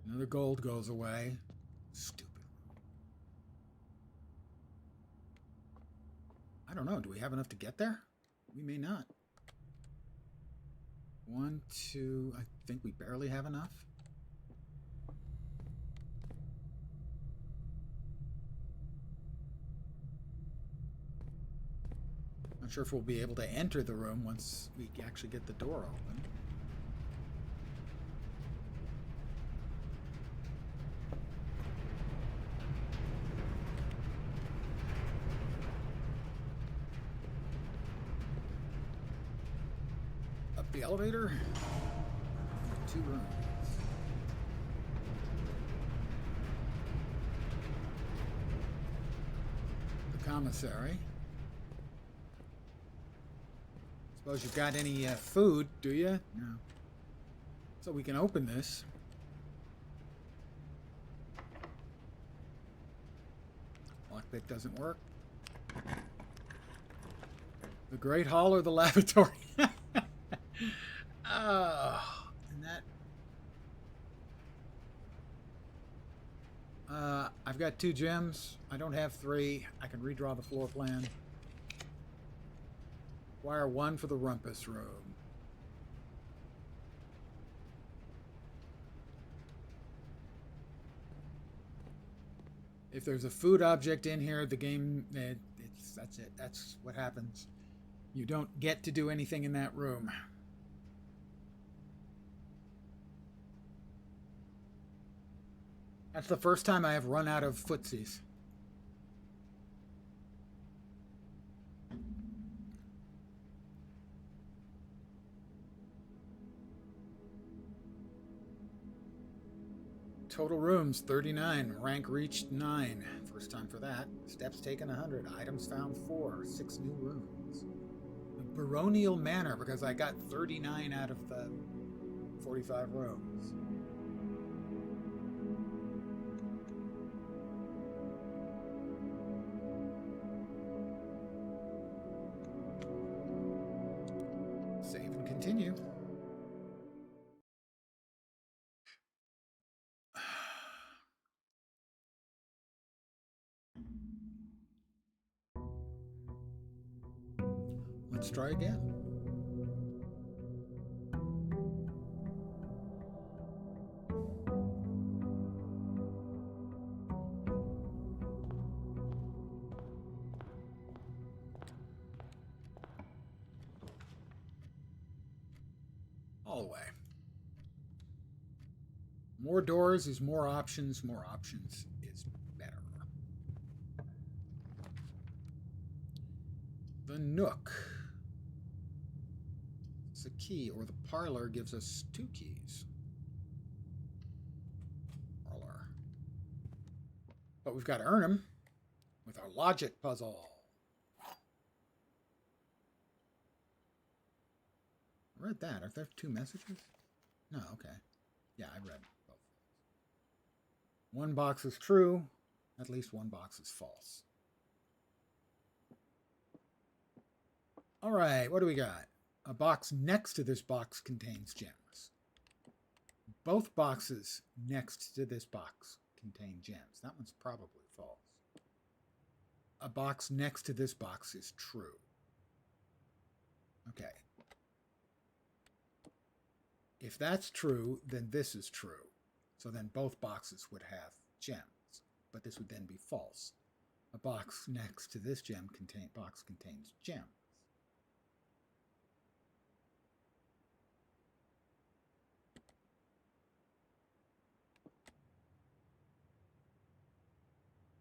Another gold goes away. Stupid. I don't know. Do we have enough to get there? We may not. 1, 2. I think we barely have enough. Not sure if we'll be able to enter the room once we actually get the door open. Up the elevator. 2 rooms. The commissary. Suppose you've got any food, do you? No. So we can open this. Lockpick doesn't work. The Great Hall or the lavatory? Oh, and that... I've got 2 gems. I don't have 3. I can redraw the floor plan. Wire 1 for the rumpus room. If there's a food object in here, the game, that's it. That's what happens. You don't get to do anything in that room. That's the first time I have run out of footsies. Total rooms 39. Rank reached 9. First time for that. Steps taken 100. Items found 4. 6 new rooms. Baronial Manor, because I got 39 out of the 45 rooms. Save and continue. Let's try again. Hallway. More doors is more options. More options is better. The Nook. It's a key, or the parlor gives us 2 keys. Parlor. But we've got to earn them with our logic puzzle. I read that. Are there 2 messages? No, okay. Yeah, I read both. 1 box is true. At least 1 box is false. All right, what do we got? A box next to this box contains gems. Both boxes next to this box contain gems. That one's probably false. A box next to this box is true. Okay. If that's true, then this is true. So then both boxes would have gems, but this would then be false. A box next to this box contains gems.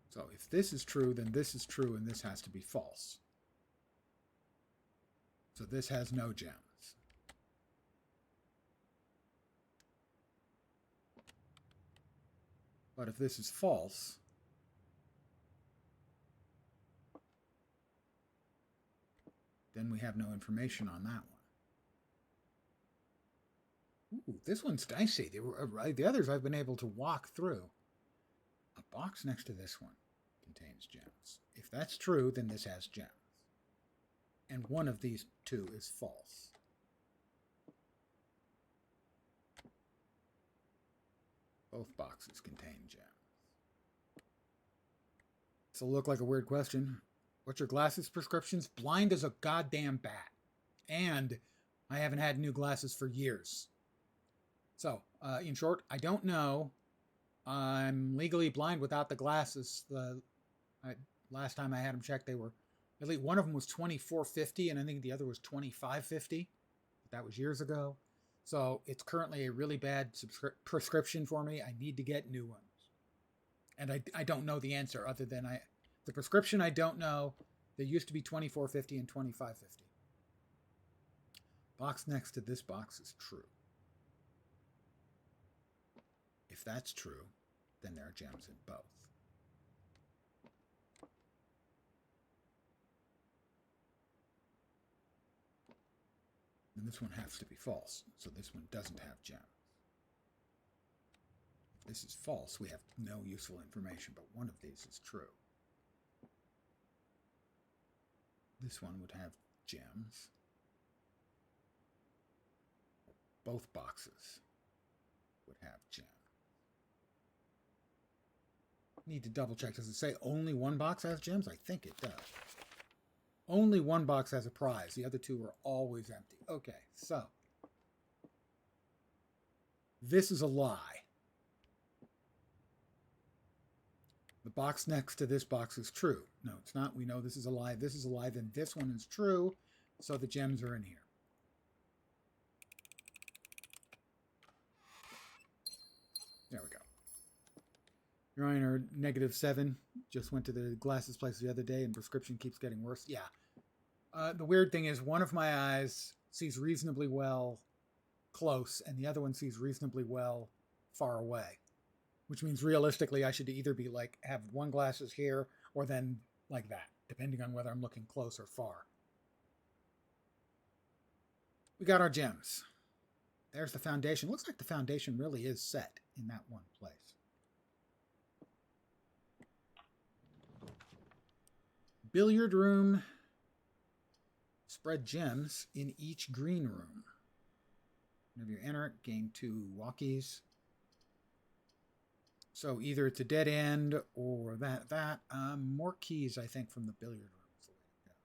So if this is true, then this is true, and this has to be false. So this has no gems. But if this is false, then we have no information on that one. Ooh, this one's dicey. The others I've been able to walk through. A box next to this one contains gems. If that's true, then this has gems. And one of these 2 is false. Both boxes contain gems. This will look like a weird question. What's your glasses prescriptions? Blind as a goddamn bat. And I haven't had new glasses for years. So, in short, I don't know. I'm legally blind without the glasses. Last time I had them checked, they were, at least one of them was $24.50, and I think the other was $25.50. That was years ago. So it's currently a really bad prescription for me. I need to get new ones. And I don't know the answer other than the prescription I don't know. They used to be $24.50 and $25.50. Box next to this box is true. If that's true, then there are gems in both. And this one has to be false, so this one doesn't have gems. If this is false, we have no useful information, but one of these is true. This one would have gems. Both boxes would have gems. Need to double check. Does it say only one box has gems? I think it does. Only one box has a prize. The other 2 are always empty. Okay, so this is a lie. The box next to this box is true. No, it's not. We know this is a lie. This is a lie. Then this one is true. So the gems are in here. There we go. Your Honor, -7. Just went to the glasses place the other day and prescription keeps getting worse. Yeah. The weird thing is one of my eyes sees reasonably well close and the other one sees reasonably well far away. Which means realistically I should either be like have one glasses here or then like that, depending on whether I'm looking close or far. We got our gems. There's the foundation. Looks like the foundation really is set in that one place. Billiard room. Spread gems in each green room. Whenever you enter it, gain 2 walkies. So either it's a dead end or that. More keys, I think, from the billiard room is the way to go.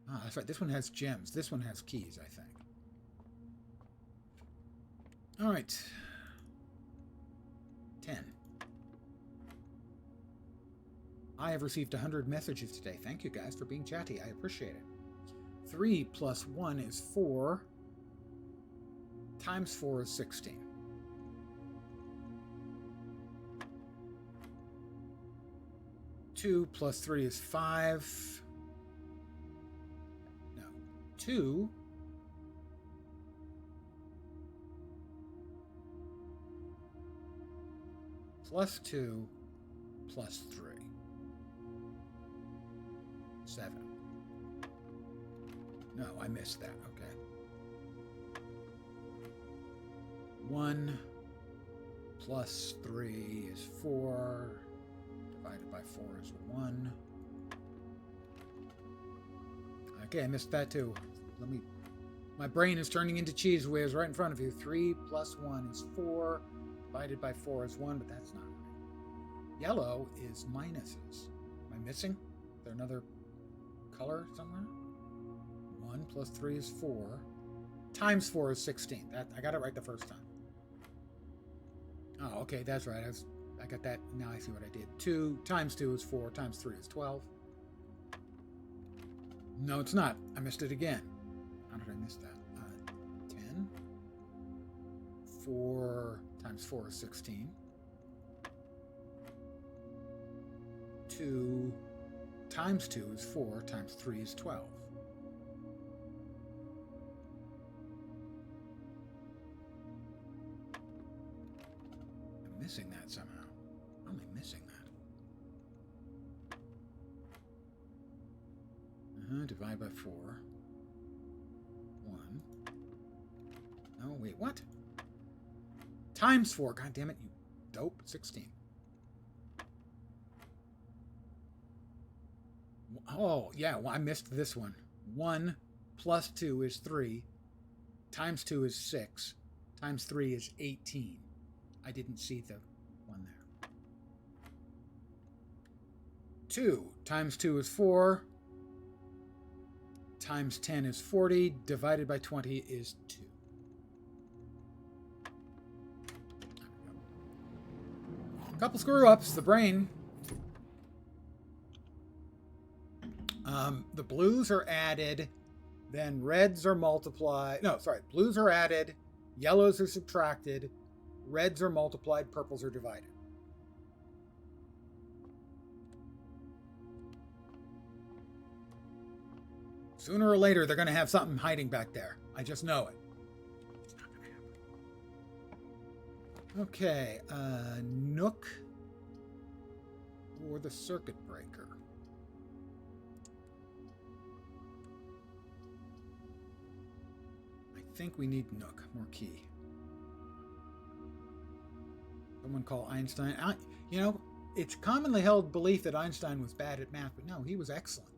Ah, that's right. This one has gems. This one has keys, I think. All right. 10. I have received 100 messages today. Thank you guys for being chatty. I appreciate it. 3 plus 1 is 4. Times 4 is 16. Two plus 3 is 5. No. 2 plus 2 plus 3. 7. No, I missed that. Okay. 1 plus 3 is 4. Divided by 4 is 1. Okay, I missed that too. My brain is turning into cheese whiz right in front of you. 3 plus 1 is 4. Divided by 4 is 1, but that's not right. Yellow is minuses. Am I missing? Is there another color somewhere? 1 plus 3 is 4. Times 4 is 16. I got it right the first time. Oh, okay, that's right. I got that. Now I see what I did. 2 times 2 is 4. Times 3 is 12. No, it's not. I missed it again. How did I miss that? 10. 4 times 4 is 16. 2 times 2 is 4. Times 3 is 12. I'm missing that somehow. How am I missing that? Divide by 4. 1. Oh, wait, what? Times 4. God damn it, you dope. 16. Oh, yeah, well, I missed this one. 1 plus 2 is 3. Times 2 is 6. Times 3 is 18. I didn't see the one there. 2 times 2 is 4. Times 10 is 40. Divided by 20 is 2. Couple screw-ups. The brain. The blues are added, then reds are multiplied. No, sorry. Blues are added, yellows are subtracted, reds are multiplied, purples are divided. Sooner or later, they're going to have something hiding back there. I just know it. It's not going to happen. Okay, Nook or the circuit breaker. I think we need Nook, more key. Someone call Einstein. You know, it's commonly held belief that Einstein was bad at math, but no, he was excellent.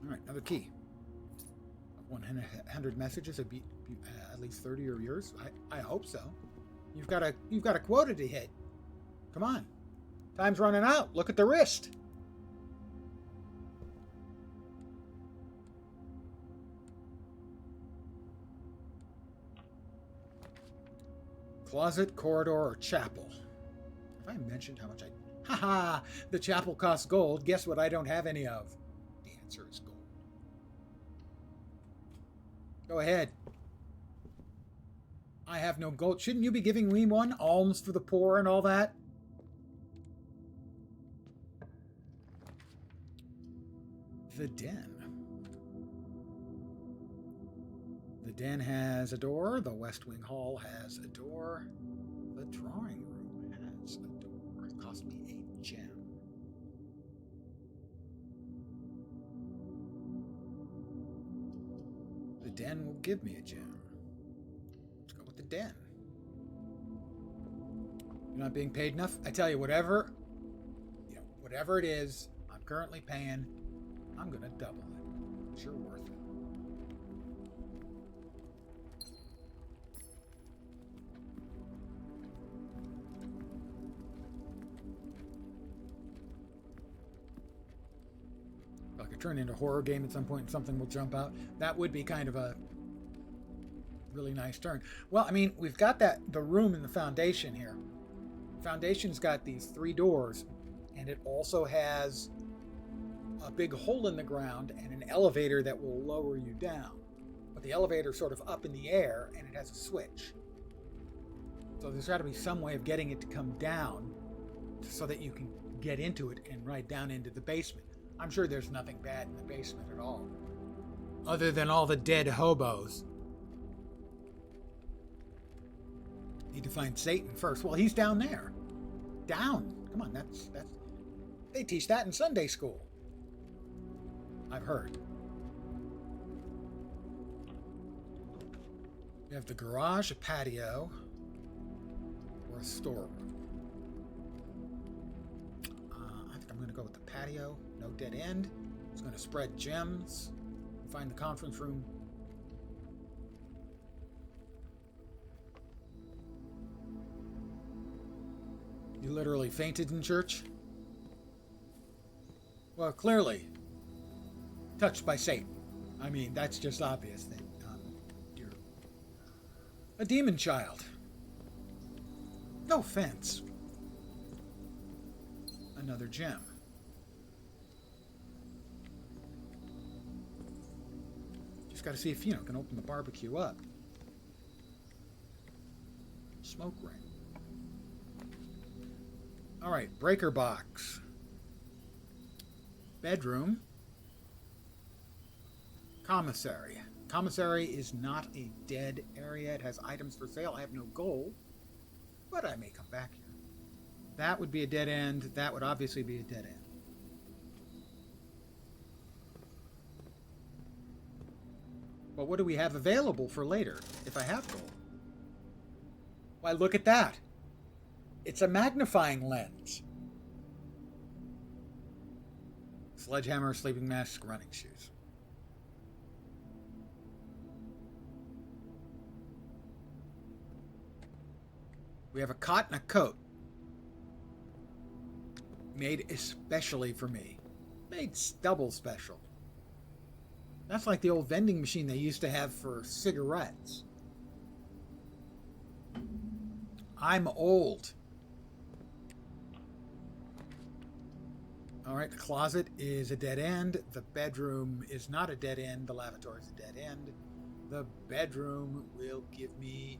All right, another key. 100 messages, at least 30 are yours. I hope so. You've got a quota to hit. Come on, time's running out. Look at the wrist. Closet, corridor, or chapel? Have I mentioned how much I... Haha! The chapel costs gold. Guess what I don't have any of? The answer is gold. Go ahead. I have no gold. Shouldn't you be giving me one? Alms for the poor and all that? The den. The den has a door. The West Wing Hall has a door. The drawing room has a door. It cost me a gem. The den will give me a gem. Let's go with the den. You're not being paid enough? I tell you, whatever it is I'm currently paying, I'm going to double it. It's sure worth it. If I could turn into a horror game at some point and something will jump out, that would be kind of a really nice turn. Well, I mean, we've got the room in the foundation here. The foundation's got these 3 doors, and it also has a big hole in the ground and an elevator that will lower you down. But the elevator's sort of up in the air, and it has a switch. So there's got to be some way of getting it to come down so that you can get into it and right down into the basement. I'm sure there's nothing bad in the basement at all, other than all the dead hobos. Need to find Satan first. Well, he's down there. Down. Come on, that's they teach that in Sunday school. I've heard. We have the garage, a patio, or a storeroom. I think I'm going to go with the patio. No dead end. It's going to spread gems. Find the conference room. You literally fainted in church? Well, clearly touched by Satan. I mean, that's just obvious that you're a demon child. No offense. Another gem. Just got to see if, can open the barbecue up. Smoke ring. All right, breaker box. Bedroom. Commissary. Commissary is not a dead area. It has items for sale. I have no gold, but I may come back here. That would be a dead end. That would obviously be a dead end. But what do we have available for later if I have gold? Why, look at that. It's a magnifying lens. Sledgehammer, sleeping mask, running shoes. We have a cot and a coat. Made especially for me. Made double special. That's like the old vending machine they used to have for cigarettes. I'm old. All right, the closet is a dead end. The bedroom is not a dead end. The lavatory is a dead end. The bedroom will give me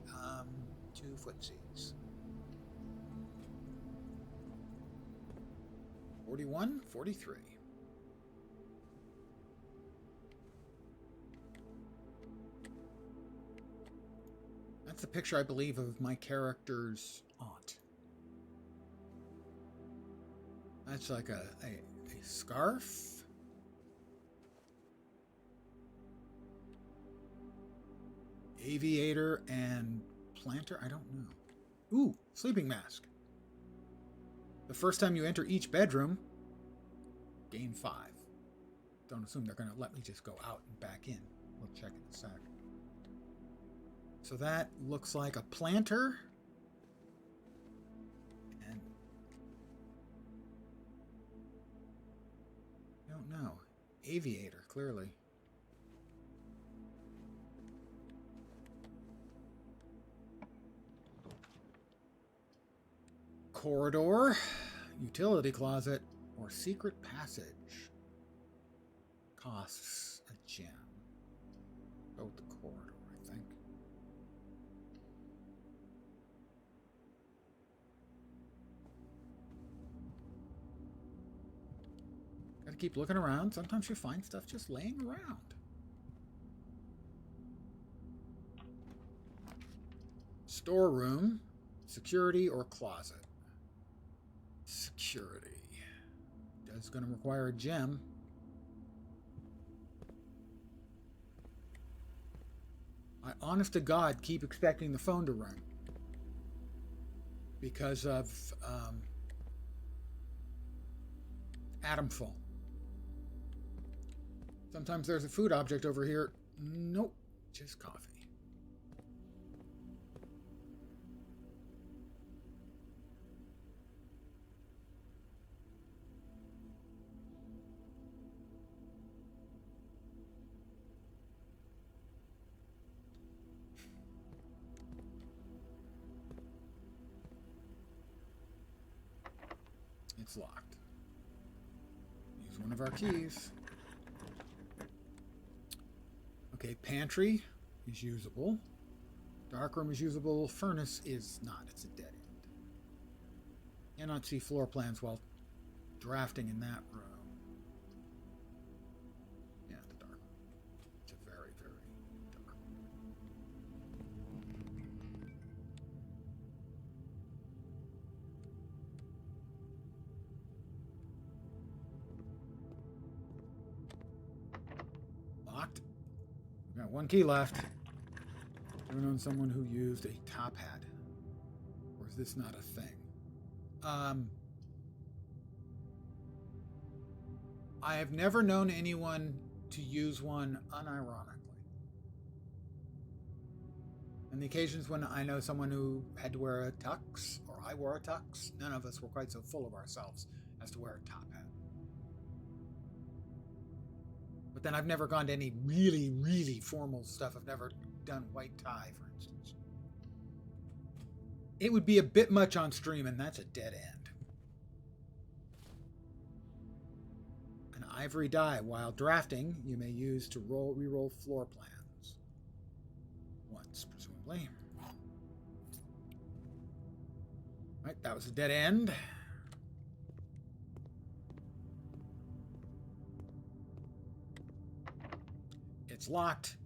2 footsies. 41, 43. That's the picture, I believe, of my character's aunt. That's like a scarf. Aviator and planter? I don't know. Ooh, sleeping mask. The first time you enter each bedroom, gain 5. Don't assume they're going to let me just go out and back in. We'll check in a sec. So that looks like a planter. And I don't know. Aviator, clearly. corridor, utility closet, or secret passage. Costs a gem. Go with the corridor, I think. Gotta keep looking around. Sometimes you find stuff just laying around. Storeroom, security, or closet. Security. That's going to require a gem. I, honest to God, keep expecting the phone to ring. Because of Atomful. Sometimes there's a food object over here. Nope, just coffee. It's locked. Use one of our keys. Okay, pantry is usable. Darkroom is usable. Furnace is not. It's a dead end. Cannot see floor plans while drafting in that room. Yeah, the dark room. It's a very, very dark room. Locked. We've got one key left. Ever known someone who used a top hat? Or is this not a thing? I have never known anyone to use one unironically. And the occasions when I know someone who had to wear a tux, or I wore a tux, none of us were quite so full of ourselves as to wear a top hat. But then I've never gone to any really, really formal stuff. I've never done white tie, for instance. It would be a bit much on stream, and that's a dead end. An ivory die. While drafting, you may use to re-roll floor plans. Once, presumably. Right, that was a dead end. It's locked.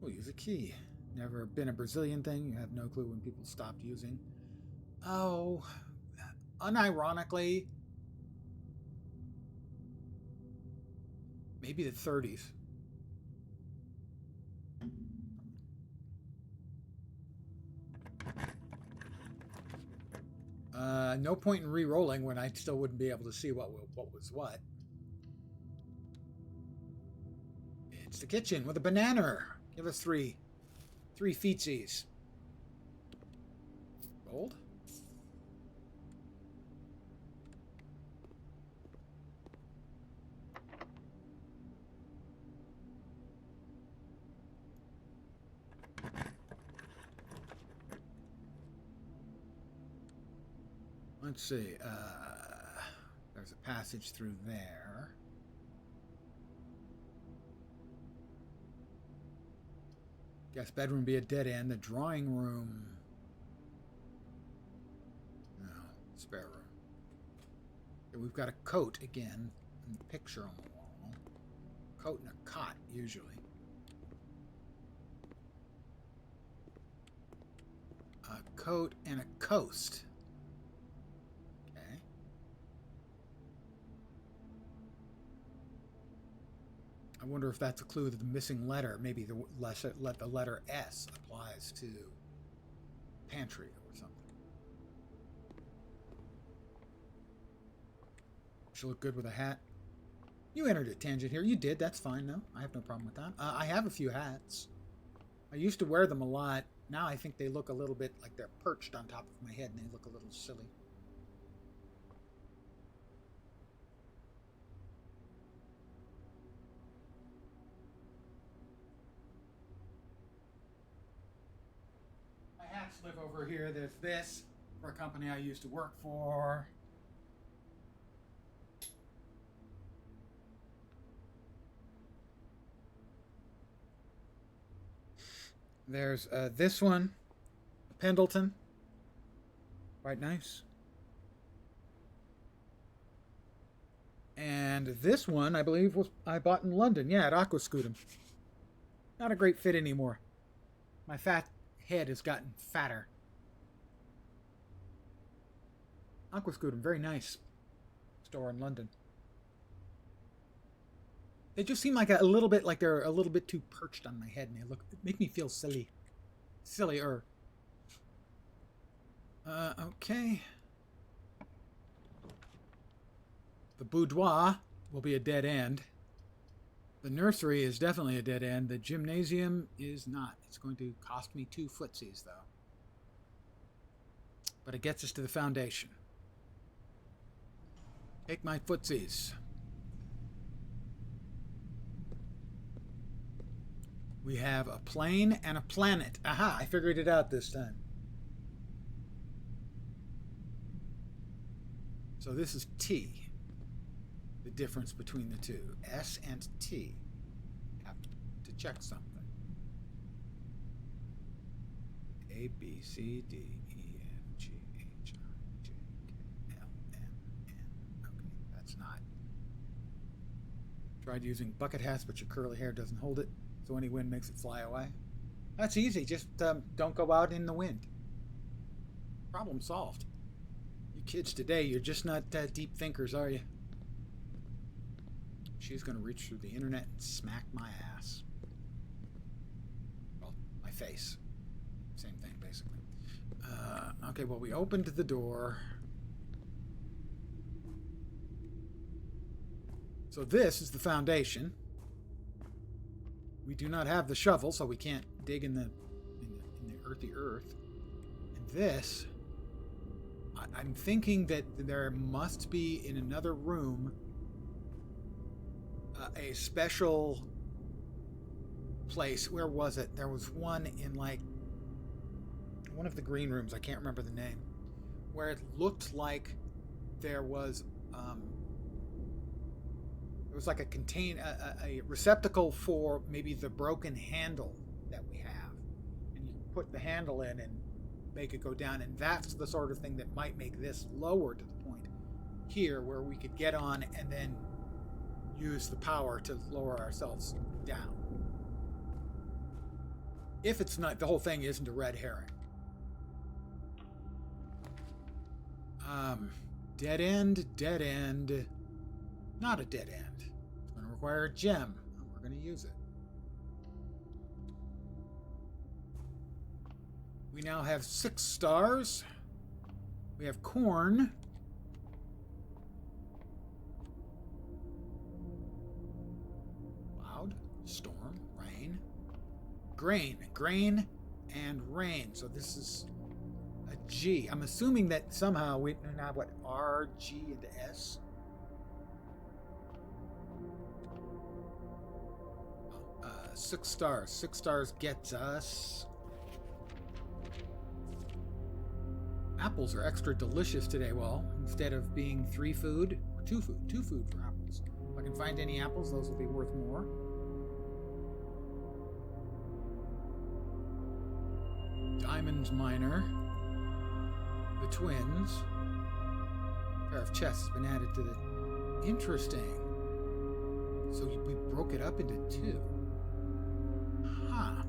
We'll use a key. Never been a Brazilian thing. You have no clue when people stopped using. Oh, unironically, maybe the 30s. No point in re-rolling when I still wouldn't be able to see what was what. It's the kitchen with a banana. Give us three feetsies. Gold? Let's see. There's a passage through there. Guest bedroom be a dead end. The drawing room. No, spare room. Okay, we've got a coat again in the picture on the wall. Coat and a cot, usually. A coat and a coast. Okay. I wonder if that's a clue to the missing letter. Maybe the letter S applies to pantry or something. She'll look good with a hat. You entered a tangent here. You did. That's fine, though. I have no problem with that. I have a few hats. I used to wear them a lot. Now I think they look a little bit like they're perched on top of my head and they look a little silly. My hats live over here. There's this. for a company I used to work for. There's this one, Pendleton. Quite nice. And this one, I believe, I bought in London. Yeah, at Aquascutum. Not a great fit anymore. My fat head has gotten fatter. Aquascutum, very nice store in London. They just seem like a little bit like they're a little bit too perched on my head, and they make me feel silly. Sillier. Okay. The boudoir will be a dead end. The nursery is definitely a dead end. The gymnasium is not. It's going to cost me 2 footsies, though. But it gets us to the foundation. Take my footsies. We have a plane and a planet. Aha, I figured it out this time. So this is T. The difference between the two. S and T. Have to check something. A, B, C, D, E, F, G, H, I, J, K, L, M, N. Okay, that's not. Tried using bucket hats, but your curly hair doesn't hold it, so any wind makes it fly away. That's easy. Just don't go out in the wind. Problem solved. You kids today, you're just not deep thinkers, are you? She's going to reach through the internet and smack my ass. Well, my face. Same thing, basically. Okay, well, we opened the door. So this is the foundation. We do not have the shovel, so we can't dig in the earthy earth. And this, I'm thinking that there must be in another room a special place. Where was it? There was one in like one of the green rooms. I can't remember the name. Where it looked like there was like a receptacle for maybe the broken handle that we have, and you put the handle in and make it go down. And that's the sort of thing that might make this lower to the point here where we could get on and then use the power to lower ourselves down. If it's not, the whole thing isn't a red herring. Dead end. Not a dead end. It's going to require a gem. We're going to use it. We now have 6 stars. We have corn. Cloud, storm, rain. Grain, and rain. So this is a G. I'm assuming that somehow we now have what? R, G, and S. 6 stars. 6 stars gets us. Apples are extra delicious today. Well, instead of being 3 food, or 2 food. 2 food for apples. If I can find any apples, those will be worth more. Diamond Miner. The twins. A pair of chests has been added to the... Interesting. So we broke it up into 2. Huh.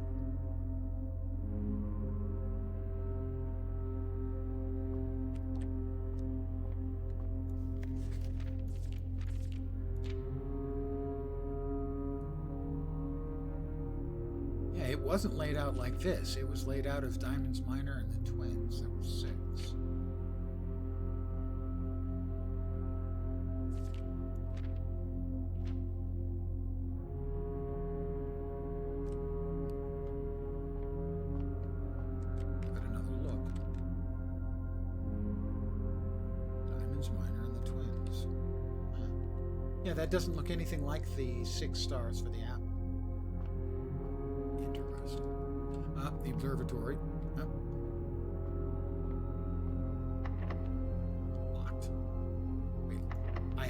Yeah, it wasn't laid out like this. It was laid out as Diamond's Miner and the twins. There were 6. That doesn't look anything like the 6 stars for the apple. Interesting. The observatory.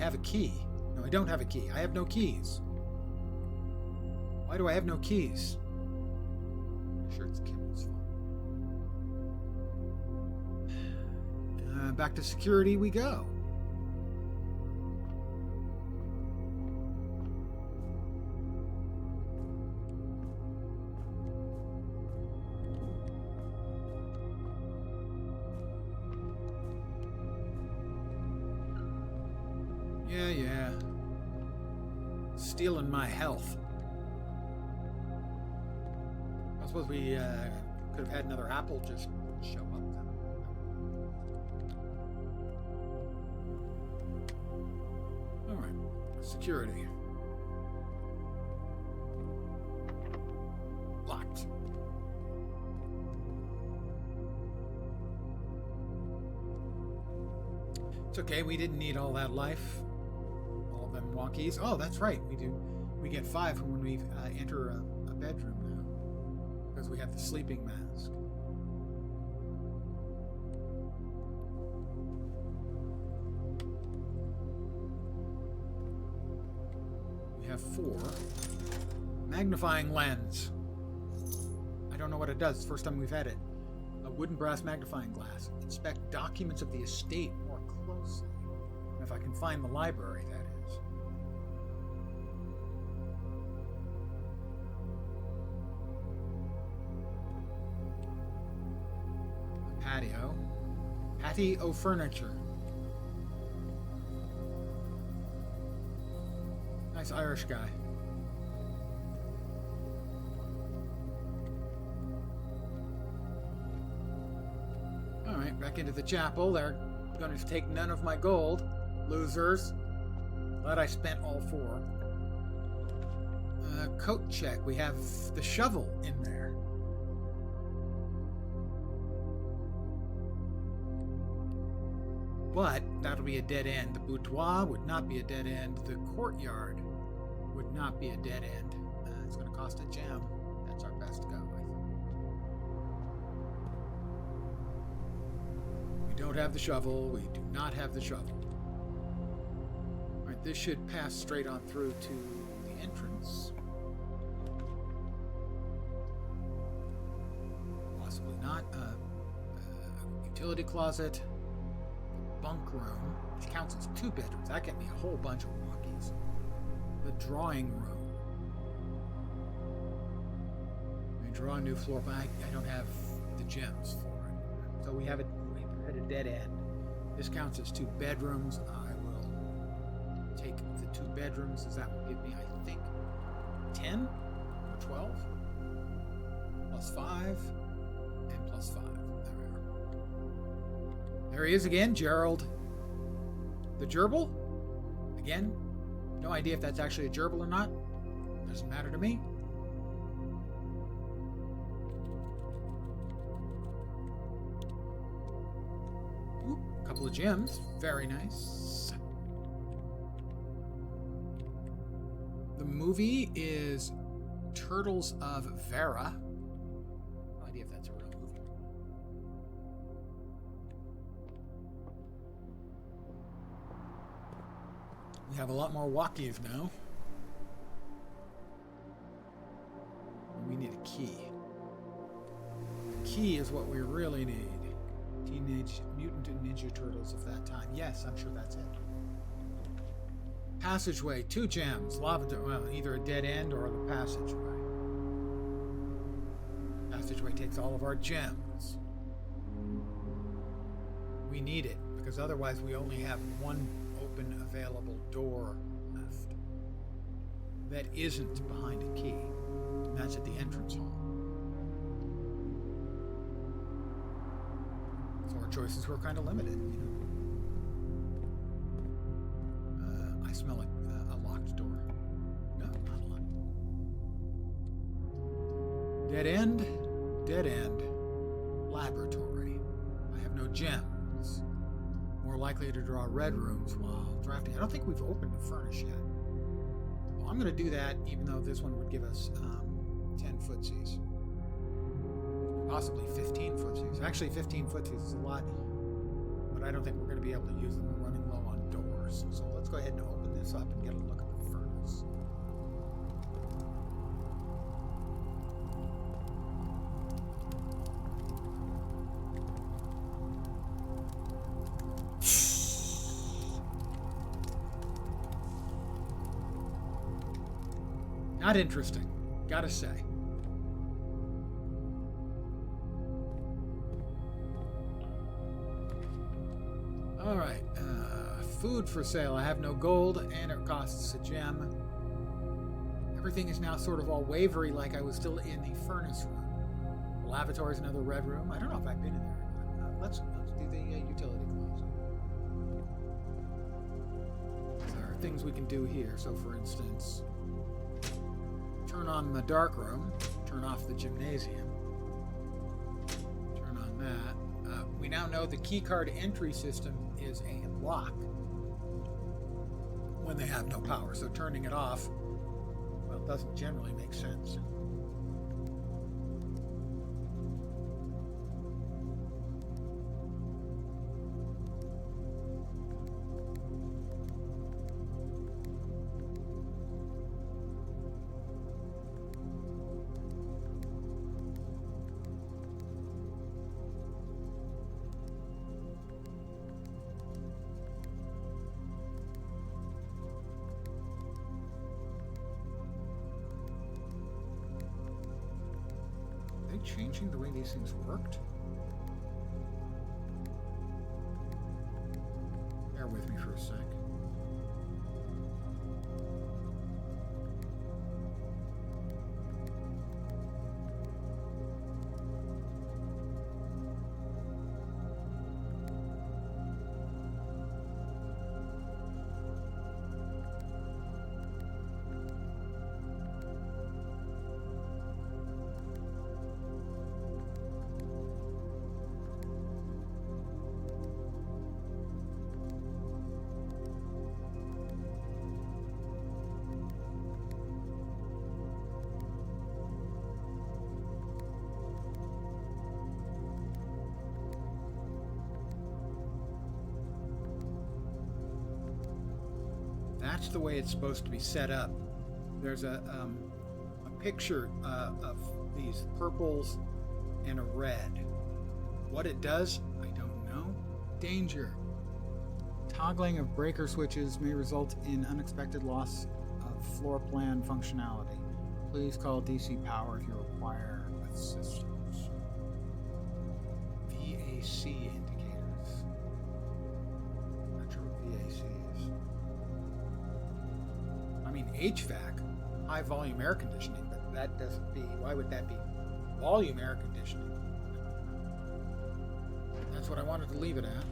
have a key. No, I don't have a key. I have no keys. Why do I have no keys? I'm sure it's Kimmel's fault. Back to security we go. Yeah. Stealing my health. I suppose we could have had another apple just show up. Alright. Security. Locked. It's okay, we didn't need all that life. Them wonkies. Oh, that's right. We do. We get 5 when we enter a bedroom now, because we have the sleeping mask. We have 4. Magnifying lens. I don't know what it does. It's the first time we've had it. A wooden brass magnifying glass. Inspect documents of the estate more closely. And if I can find the library, that is. Patio furniture. Nice Irish guy. Alright, back into the chapel. They're going to take none of my gold. Losers. Glad I spent all 4. Coat check. We have the shovel in there. But that'll be a dead end. The boudoir would not be a dead end. The courtyard would not be a dead end. It's going to cost a gem. That's our best go, I think. We don't have the shovel. We do not have the shovel. All right, this should pass straight on through to the entrance. Possibly not. Utility closet. Bunk room, which counts as 2 bedrooms. That get me a whole bunch of wonkies. The drawing room. I draw a new floor plan. I don't have the gems for it. So we're at a dead end. This counts as 2 bedrooms. I will take the 2 bedrooms, as that will give me, I think, 10 or 12. Plus 5 and plus 5. There he is again, Gerald. The gerbil? Again, no idea if that's actually a gerbil or not. Doesn't matter to me. Oop, a couple of gems. Very nice. The movie is Turtles of Vera. No idea if that's a real movie. We have a lot more walkies now. We need a key. The key is what we really need. Teenage Mutant Ninja Turtles of that time. Yes, I'm sure that's it. Passageway, 2 gems. Lava, well, either a dead end or the passageway. Passageway takes all of our gems. We need it, because otherwise we only have 1 open available door left. That isn't behind a key. And that's at the entrance hall. So our choices were kind of limited, you know. I smell a locked door. No, not locked. Dead end. Dead end. Laboratory. I have no gems. More likely to draw red rooms while drafting. I don't think we've opened the furnace yet. Well, I'm going to do that, even though this one would give us 10 footsies. Possibly 15 footsies. Actually, 15 footsies is a lot, but I don't think we're going to be able to use them. We're running low on doors. So let's go ahead and open this up and get a look at the furnace. Not interesting, gotta say. All right, food for sale. I have no gold, and it costs a gem. Everything is now sort of all wavery, like I was still in the furnace room. The lavatory is another red room. I don't know if I've been in there or not. Let's do the utility closet. There are things we can do here. So, for instance, turn on the dark room, turn off the gymnasium, turn on that. We now know the keycard entry system is a lock when they have no power, so turning it off, well, doesn't generally make sense. Changing the way these things worked? Bear with me for a sec. That's the way it's supposed to be set up. There's a picture of these purples and a red. What it does, I don't know. Danger. Toggling of breaker switches may result in unexpected loss of floor plan functionality. Please call DC Power if you require assistance. VAC indicators. Not sure what VAC is. I mean, HVAC, high volume air conditioning, but that doesn't be, why would that be volume air conditioning? That's what I wanted to leave it at.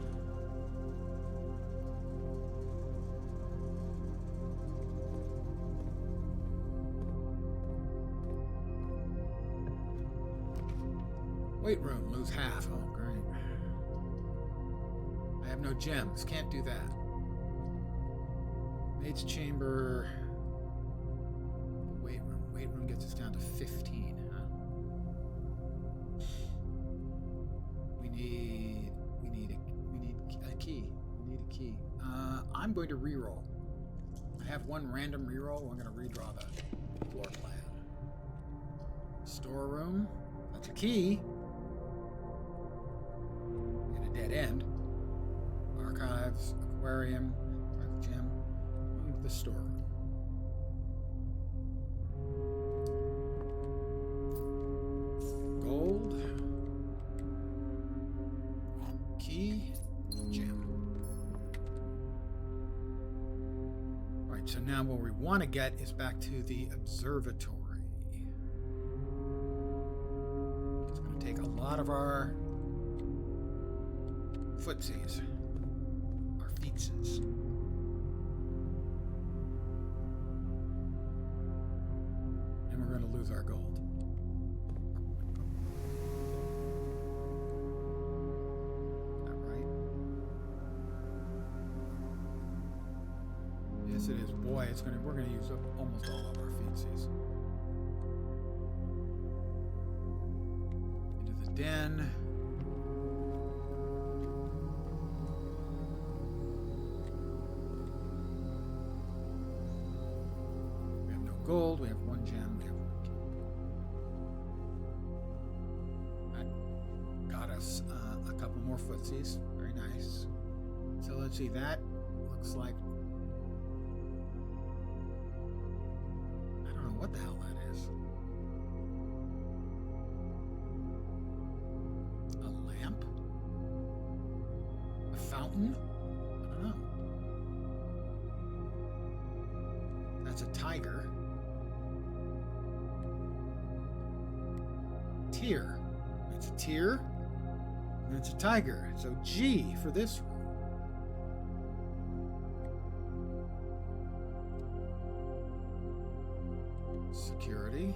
Weight room, lose half. Oh, great. I have no gems, can't do that. Maid's chamber. Weight room gets us down to 15, huh? We need a key. We need a key. I'm going to reroll. I have one random reroll. I'm going to redraw the floor plan. Storeroom. That's a key. In a dead end. Archives, aquarium, private gym. Into the storeroom. Gold. Key. Gem. Alright, so now what we want to get is back to the observatory. It's going to take a lot of our footsies. Our feetses. And we're going to lose our gold. Yes, it is. Boy, we're gonna use up almost all of our feetsies. Into the den. gold. We have 1 gem. We have 1 key. That got us a couple more footsies. Very nice. So let's see. That looks like, I don't know what the hell that is. A lamp? A fountain? I don't know. That's a tiger. Tear. That's a tear. And that's a tiger. So G for this room. Security.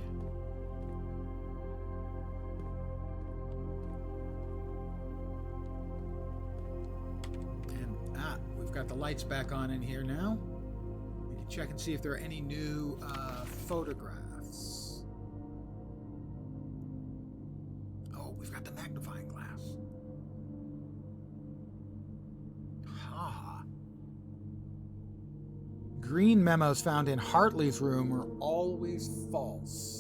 And we've got the lights back on in here now. We can check and see if there are any new photographs. Oh, we've got the magnifying glass. Ha. Green memos found in Hartley's room are always false.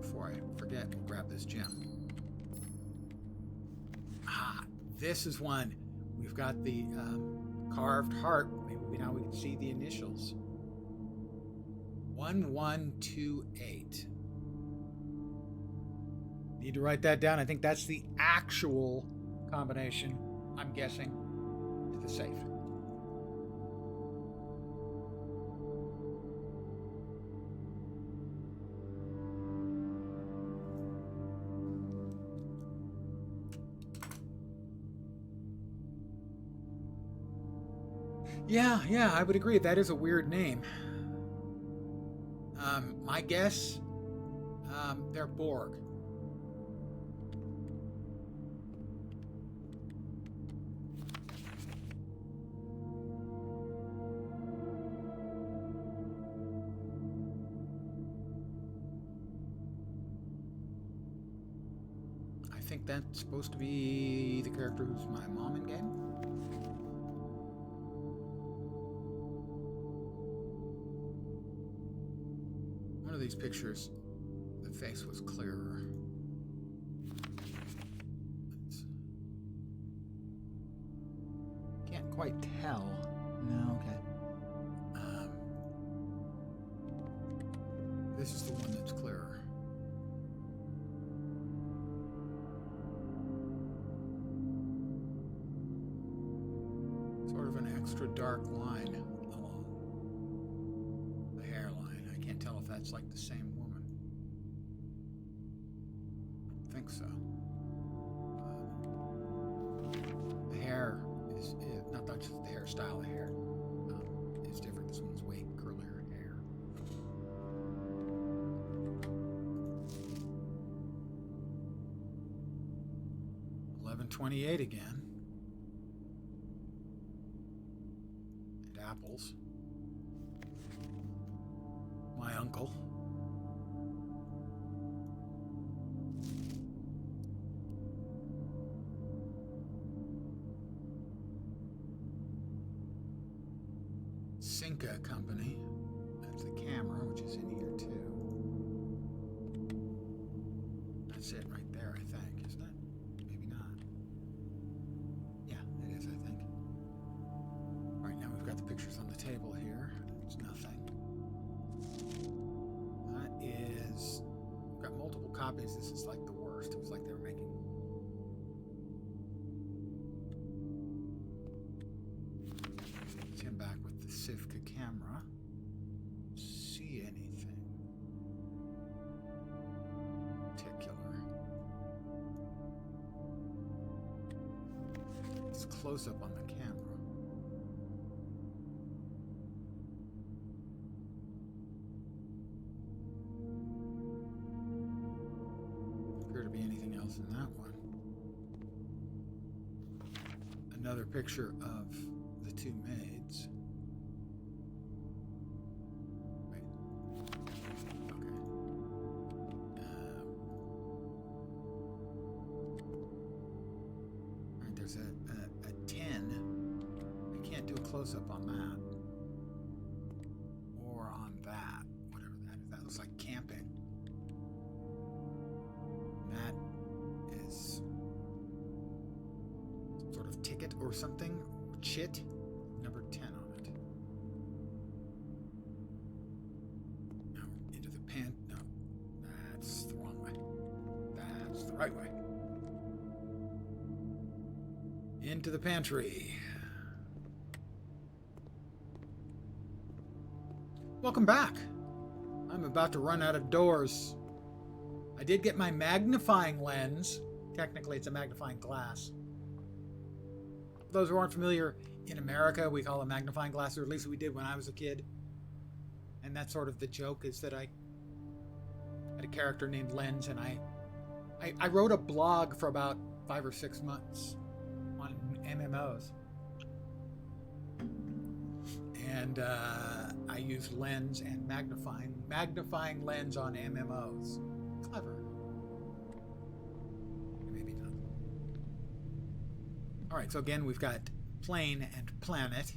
Before I forget, we'll grab this gem. This is one. We've got the carved heart. Maybe now we can see the initials. 1128. Need to write that down. I think that's the actual combination, I'm guessing, to the safe. Yeah, I would agree. That is a weird name. My guess, they're Borg. I think that's supposed to be the character who's my mom in game. These pictures, the face was clearer. Can't quite tell. No, okay. This is the one that's clearer. Sort of an extra dark line along the hairline. I can't tell if that's like the same woman. I think so. The hair is not just the hairstyle, the hair is different. This one's way curlier hair. $11.28 again. And apples. My uncle. Cinca Company. That's the camera, which is in here too. That's it right there, I think, isn't it? Maybe not. Yeah, it is, I think. All right, now we've got the pictures on the table here. It's nothing. That is... We've got multiple copies. This is like the worst. It was like they were making... It's him back with the Civca camera. See anything particular? It's this close up on the camera. Appear to be anything else in that one. Another picture of the two maids. Wait. Okay. Alright, there's a 10. I can't do a close-up on that. Or on that. Whatever that is. That looks like camping. That is some sort of ticket or something. Or chit. Number 10 on it. No, into the pan. No, that's the wrong way. That's the right way. Into the pantry. Welcome back. I'm about to run out of doors. I did get my magnifying lens. Technically, it's a magnifying glass. For those who aren't familiar, in America, we call them magnifying glasses, or at least we did when I was a kid. And that's sort of the joke, is that I had a character named Lens, and I wrote a blog for about 5 or 6 months on MMOs. And I used lens and magnifying lens on MMOs. Clever. Maybe not. All right, so again, we've got plane and planet.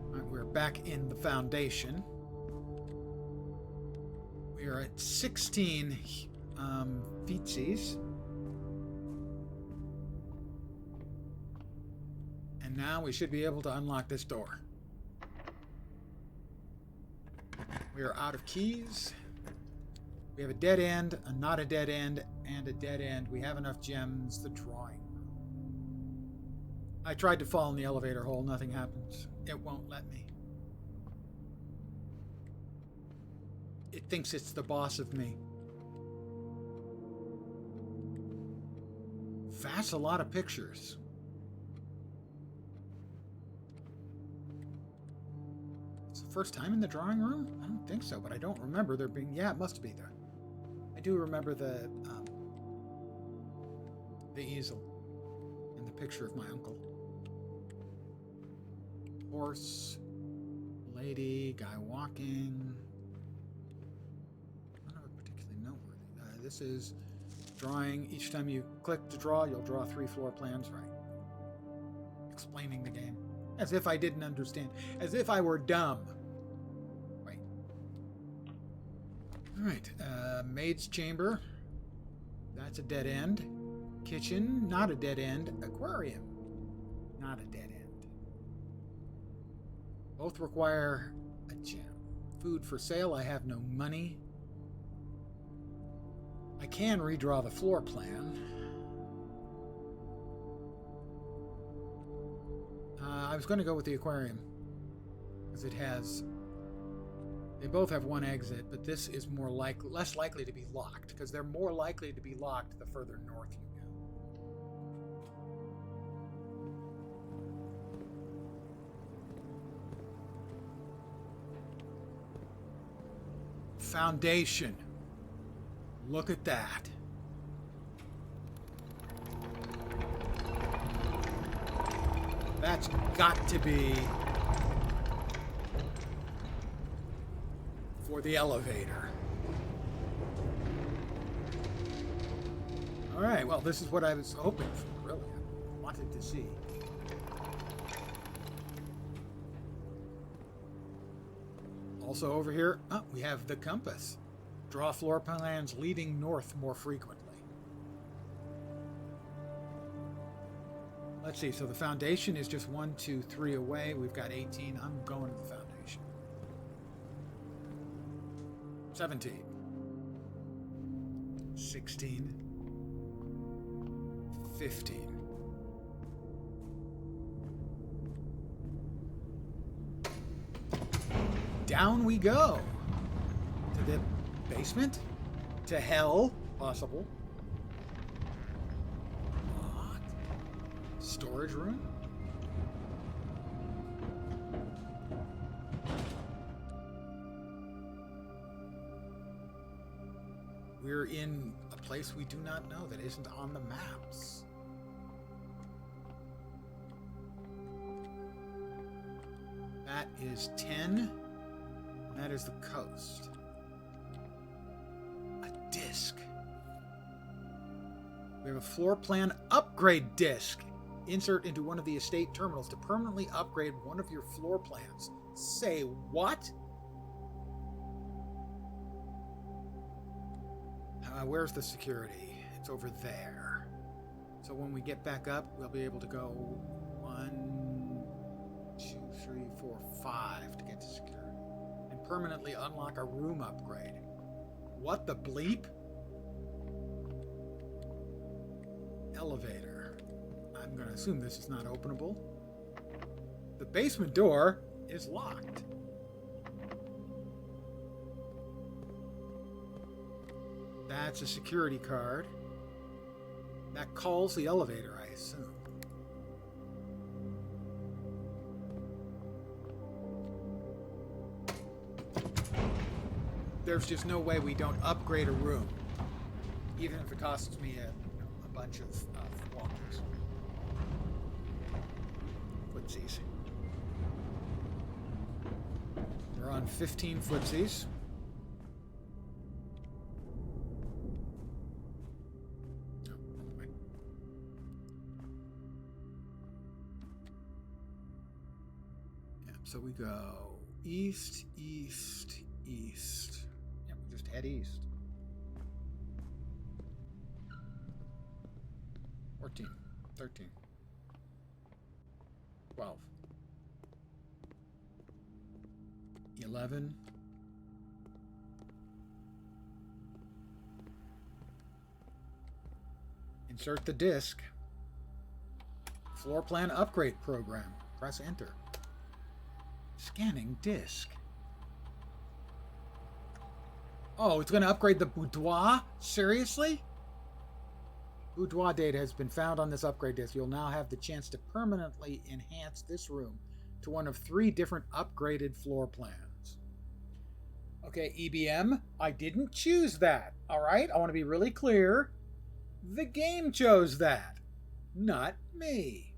All right, we're back in the Foundation. We are at 16 feetsies. And now we should be able to unlock this door. We are out of keys. We have a dead end, a not a dead end, and a dead end. We have enough gems. The drawing room. I tried to fall in the elevator hole. Nothing happens. It won't let me. It thinks it's the boss of me. That's a lot of pictures. It's the first time in the drawing room? I don't think so, but I don't remember there being... Yeah, it must be there. I do remember the easel and the picture of my uncle. Horse, lady, guy walking. None of it particularly noteworthy. This is drawing. Each time you click to draw, you'll draw 3 floor plans, right? Explaining the game. As if I didn't understand. As if I were dumb. Right. Alright. Maid's chamber. That's a dead end. Kitchen. Not a dead end. Aquarium. Not a dead end. Both require a gem. Food for sale. I have no money. I can redraw the floor plan. I was going to go with the aquarium because it has. They both have one exit, but this is less likely to be locked because they're more likely to be locked the further north you go. Foundation. Look at that. That's got to be for the elevator. All right, well, this is what I was hoping for, really. I wanted to see. Also over here, we have the compass. Draw floor plans leading north more frequently. Let's see, so the foundation is just 1, 2, 3 away. We've got 18. I'm going to the foundation. 17. 16. 15. Down we go. To the basement? To hell, possible. storage room? We're in a place we do not know that isn't on the maps. That is 10. And that is the coast. A disc. We have a floor plan upgrade disc. Insert into one of the estate terminals to permanently upgrade one of your floor plans. Say what? Where's the security? It's over there. So when we get back up, we'll be able to go 1, 2, 3, 4, 5 to get to security. And permanently unlock a room upgrade. What the bleep? Elevator. I'm going to assume this is not openable. The basement door is locked. That's a security card. That calls the elevator, I assume. There's just no way we don't upgrade a room, even if it costs me a bunch of walkers. Footsies. We're on 15 footsies. So we go east, east, east. Yep, we just head east. 14, 13, 12, 11. Insert the disc. Floor plan upgrade program. Press enter. Scanning disk. Oh, it's going to upgrade the boudoir? Seriously? Boudoir data has been found on this upgrade disk. You'll now have the chance to permanently enhance this room to one of 3 different upgraded floor plans. Okay, EBM, I didn't choose that. All right, I want to be really clear. The game chose that, not me.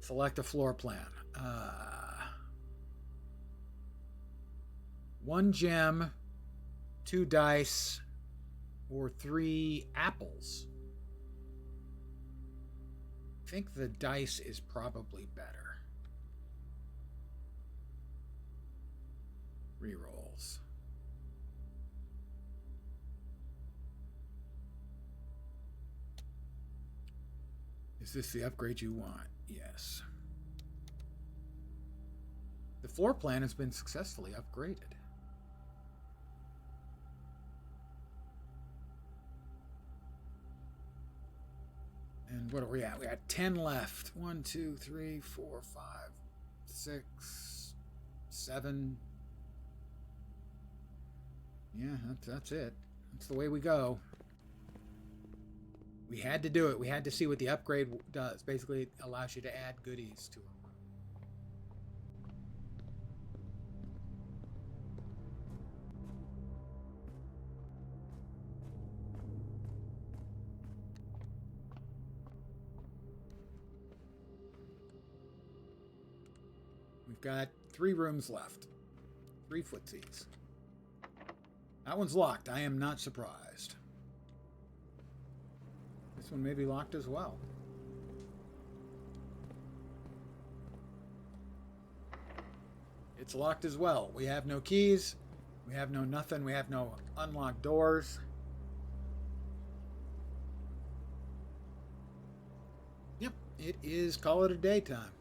Select a floor plan. 1 gem, 2 dice, or 3 apples. I think the dice is probably better. Rerolls. Is this the upgrade you want? Yes. The floor plan has been successfully upgraded. And what are we at? We got 10 left. 1, 2, 3, 4, 5, 6, 7. Yeah, that's it. That's the way we go. We had to do it. We had to see what the upgrade does. Basically, it allows you to add goodies to it. We've got 3 rooms left. 3 footsies. That one's locked. I am not surprised. This one may be locked as well. It's locked as well. We have no keys. We have no nothing. We have no unlocked doors. Yep, it is call it a day time.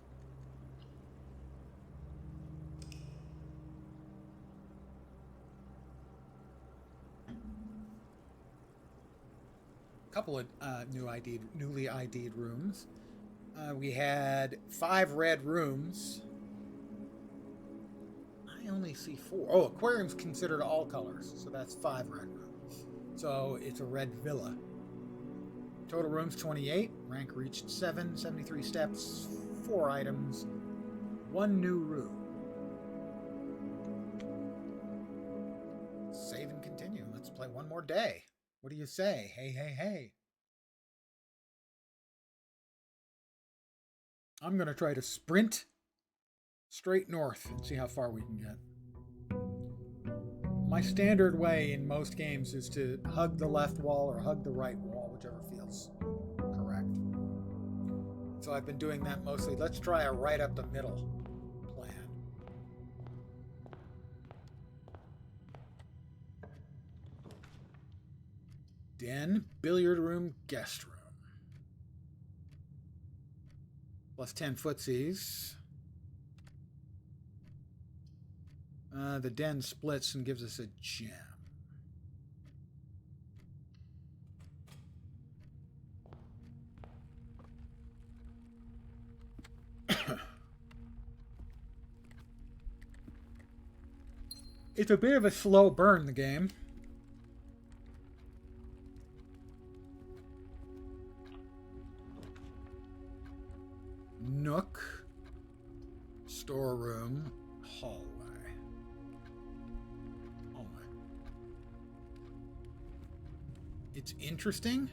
Couple of newly ID'd rooms. We had 5 red rooms. I only see 4. Oh, aquarium's considered all colors, so that's 5 red rooms. So it's a red villa. Total rooms 28. Rank reached 7. 73 steps. 4 items. 1 new room. Save and continue. Let's play one more day. What do you say? Hey, hey, hey. I'm going to try to sprint straight north and see how far we can get. My standard way in most games is to hug the left wall or hug the right wall, whichever feels correct. So I've been doing that mostly. Let's try a right up the middle plan. Den, billiard room, guest room. Plus 10 footsies. The den splits and gives us a gem. It's a bit of a slow burn, the game. Nook, storeroom, hallway. It's interesting,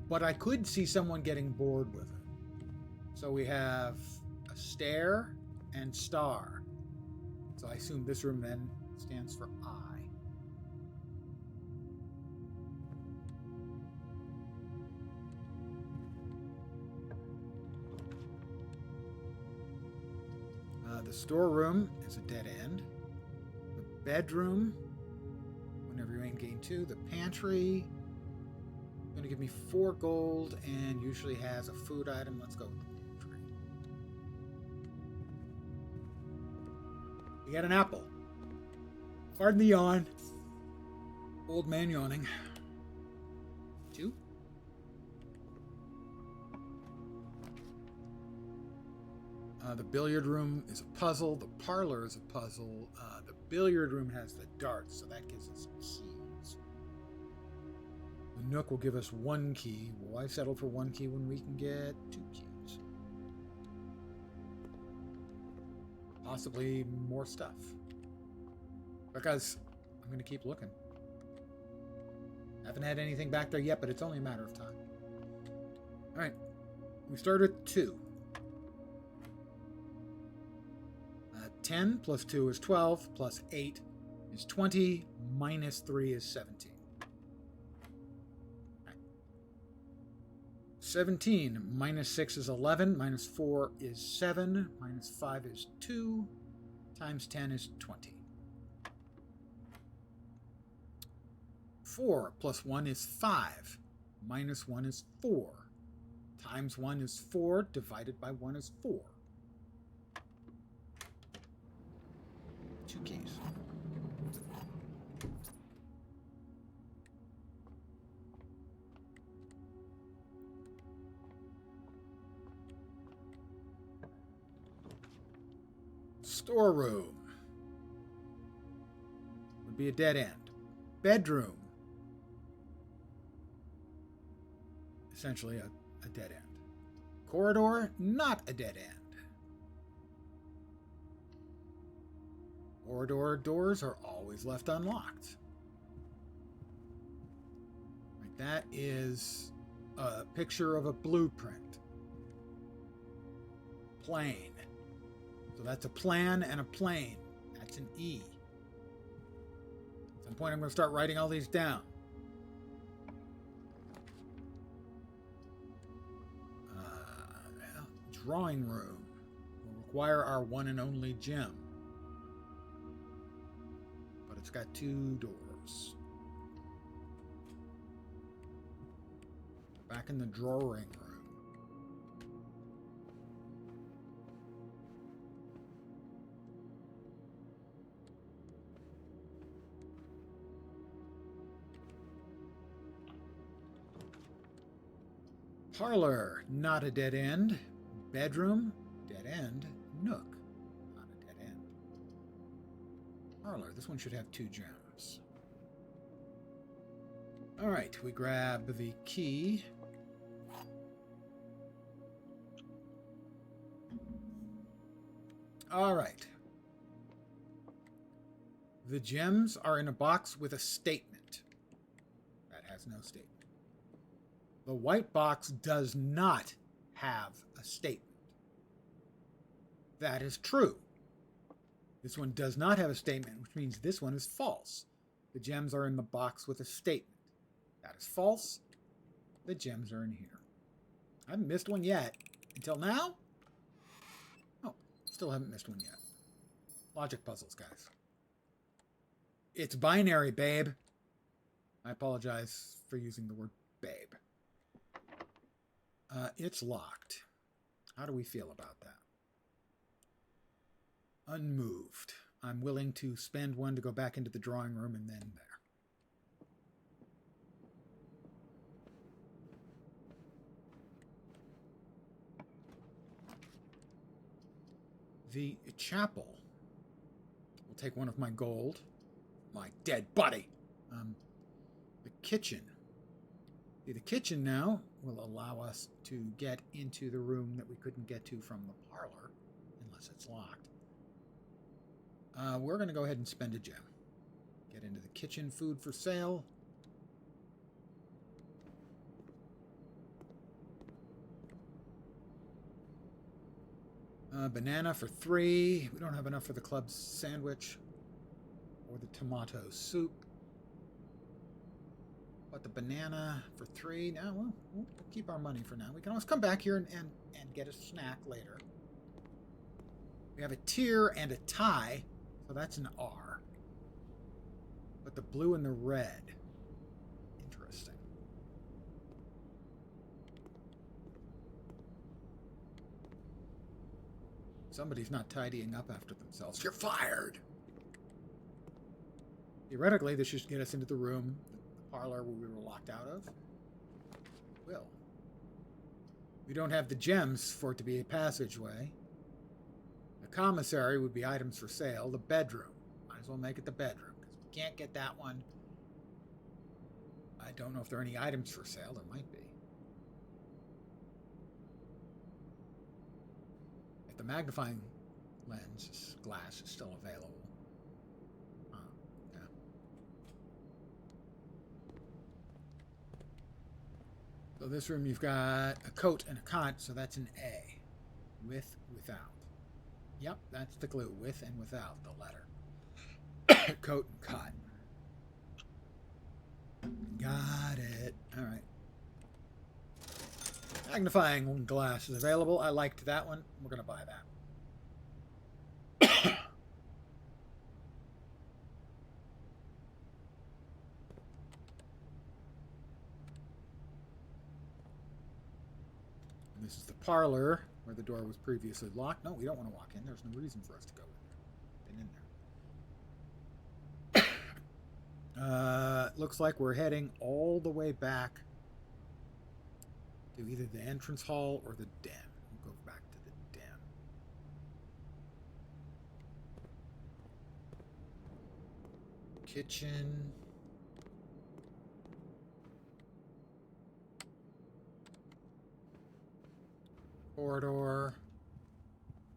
but I could see someone getting bored with it. So we have a stair and star. So I assume this room then stands for I. The storeroom is a dead end. The bedroom, whenever you gain 2. The pantry, going to give me 4 gold and usually has a food item. Let's go with the pantry. We got an apple. Pardon the yawn. Old man yawning. 2. The billiard room is a puzzle. The parlor is a puzzle. The billiard room has the darts, so that gives us keys. The Nook will give us 1 key. Why settle for 1 key when we can get 2 keys? Possibly more stuff. Because I'm going to keep looking. Haven't had anything back there yet, but it's only a matter of time. Alright. We start at 2. 10 plus 2 is 12, plus 8 is 20, minus 3 is 17. 17 minus 6 is 11, minus 4 is 7, minus 5 is 2, times 10 is 20. 4 plus 1 is 5, minus 1 is 4, times 1 is 4, divided by 1 is 4. 2 keys. Storeroom would be a dead end. Bedroom, essentially a dead end. Corridor, not a dead end. Corridor doors are always left unlocked. Right, that is a picture of a blueprint. Plane. So that's a plan and a plane. That's an E. At some point I'm going to start writing all these down. Drawing room will require our one and only gem. But it's got 2 doors. Back in the drawing room. Parlor, not a dead end. Bedroom, dead end. Nook, not a dead end. Parlor, this one should have 2 gems. Alright, we grab the key. All right. The gems are in a box with a statement. That has no statement. The white box does not have a statement. That is true. This one does not have a statement, which means this one is false. The gems are in the box with a statement. That is false. The gems are in here. I haven't missed one yet. Until now? Oh, still haven't missed one yet. Logic puzzles, guys. It's binary, babe. I apologize for using the word babe. It's locked. How do we feel about that? Unmoved. I'm willing to spend one to go back into the drawing room and then there. The chapel will take one of my gold. My dead body. The kitchen. See, the kitchen now will allow us to get into the room that we couldn't get to from the parlor, unless it's locked. We're going to go ahead and spend a gem. Get into the kitchen. Food for sale. Banana for 3. We don't have enough for the club sandwich or the tomato soup. But the banana for 3. Now, well, we'll keep our money for now. We can always come back here and get a snack later. We have a tier and a tie, so that's an R. But the blue and the red. Interesting. Somebody's not tidying up after themselves. You're fired! Theoretically, this should get us into the room, the parlor where we were locked out of. Will. We don't have the gems for it to be a passageway. The commissary would be items for sale. The bedroom. Might as well make it the bedroom, because we can't get that one. I don't know if there are any items for sale. There might be. If the magnifying lens glass is still available. Yeah. So this room you've got a coat and a cot, so that's an A. With, without. Yep, that's the clue. With and without the letter. Coat and cot. Got it. All right. Magnifying glass is available. I liked that one. We're going to buy that. And this is the parlor where the door was previously locked. No, we don't want to walk in. There's no reason for us to go in there. Been in there. Looks like we're heading all the way back to either the entrance hall or the den. We'll go back to the den. Kitchen. Corridor.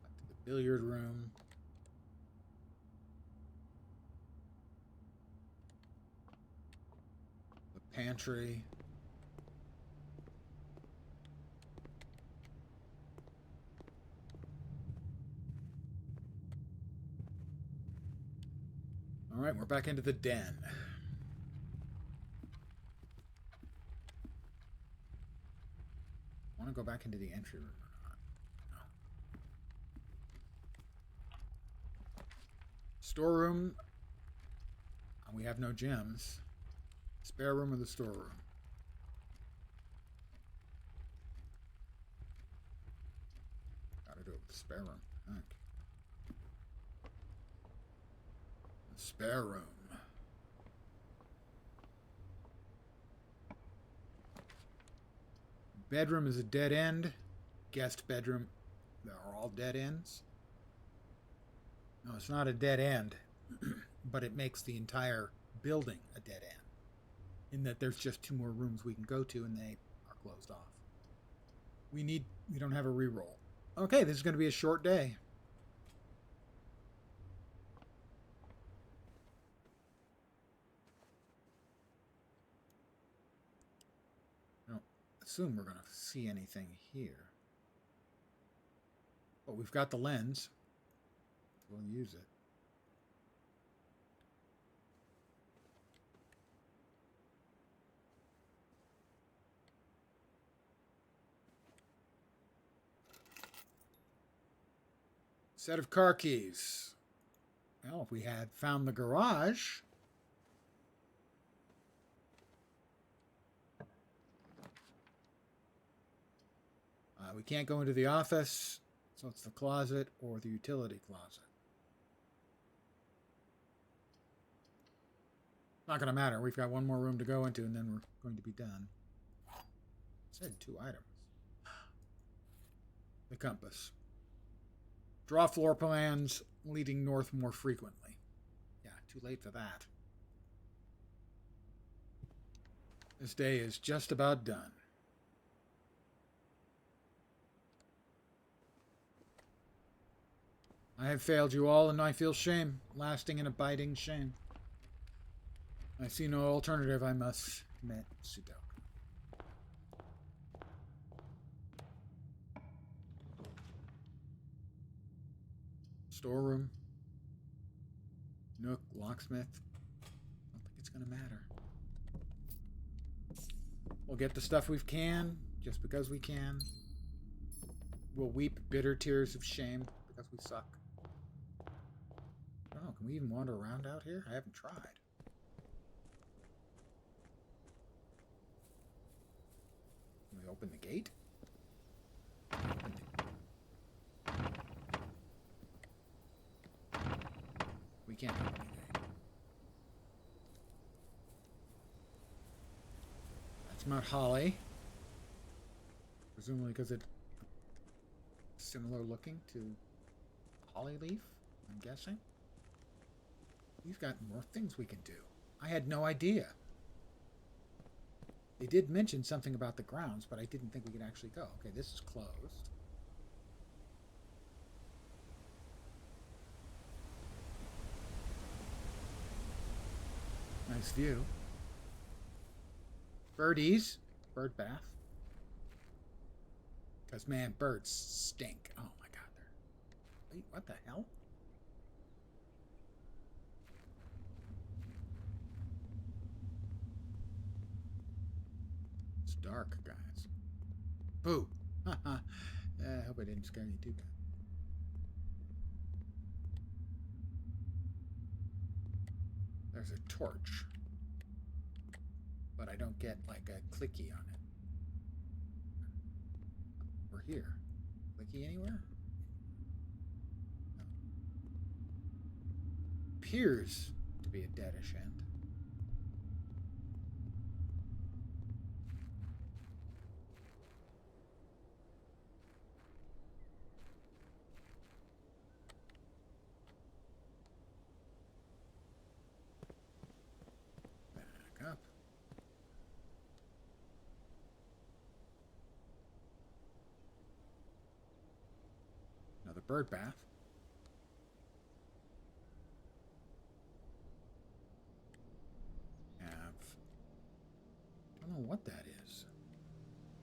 Back to the billiard room. The pantry. All right, we're back into the den. Want to go back into the entry room or not? No. Storeroom. We have no gems. Spare room or the storeroom? Gotta do it with the spare room, I think. The spare room. Bedroom is a dead end. Guest bedroom, they are all dead ends. No, it's not a dead end, but it makes the entire building a dead end. In that there's just 2 more rooms we can go to and they are closed off. We don't have a reroll. Okay, this is going to be a short day. assume we're going to see anything here. But we've got the lens. We'll use it. Set of car keys. Well, if we had found the garage... we can't go into the office, so it's the closet or the utility closet. Not going to matter. We've got one more room to go into, and then we're going to be done. It said 2 items. The compass. Draw floor plans leading north more frequently. Yeah, too late for that. This day is just about done. I have failed you all, and I feel shame, lasting and abiding shame. I see no alternative. I must commit Sudoku. Storeroom. Nook, locksmith. I don't think it's going to matter. We'll get the stuff we can, just because we can. We'll weep bitter tears of shame because we suck. Oh, can we even wander around out here? I haven't tried. Can we open the gate? Open it. We can't open the gate. That's Mount Holly. Presumably because it's similar looking to Hollyleaf, I'm guessing. We've got more things we can do. I had no idea. They did mention something about the grounds, but I didn't think we could actually go. Okay, this is closed. Nice view. Birdies. Bird bath. Because, man, birds stink. Oh, my God. Wait, what the hell? It's dark, guys. Boo. I hope I didn't scare you too bad. There's a torch. But I don't get, like, a clicky on it. We're here. Clicky anywhere? No. Appears to be a deadish end. Back up. Another bird bath. I don't know what that is.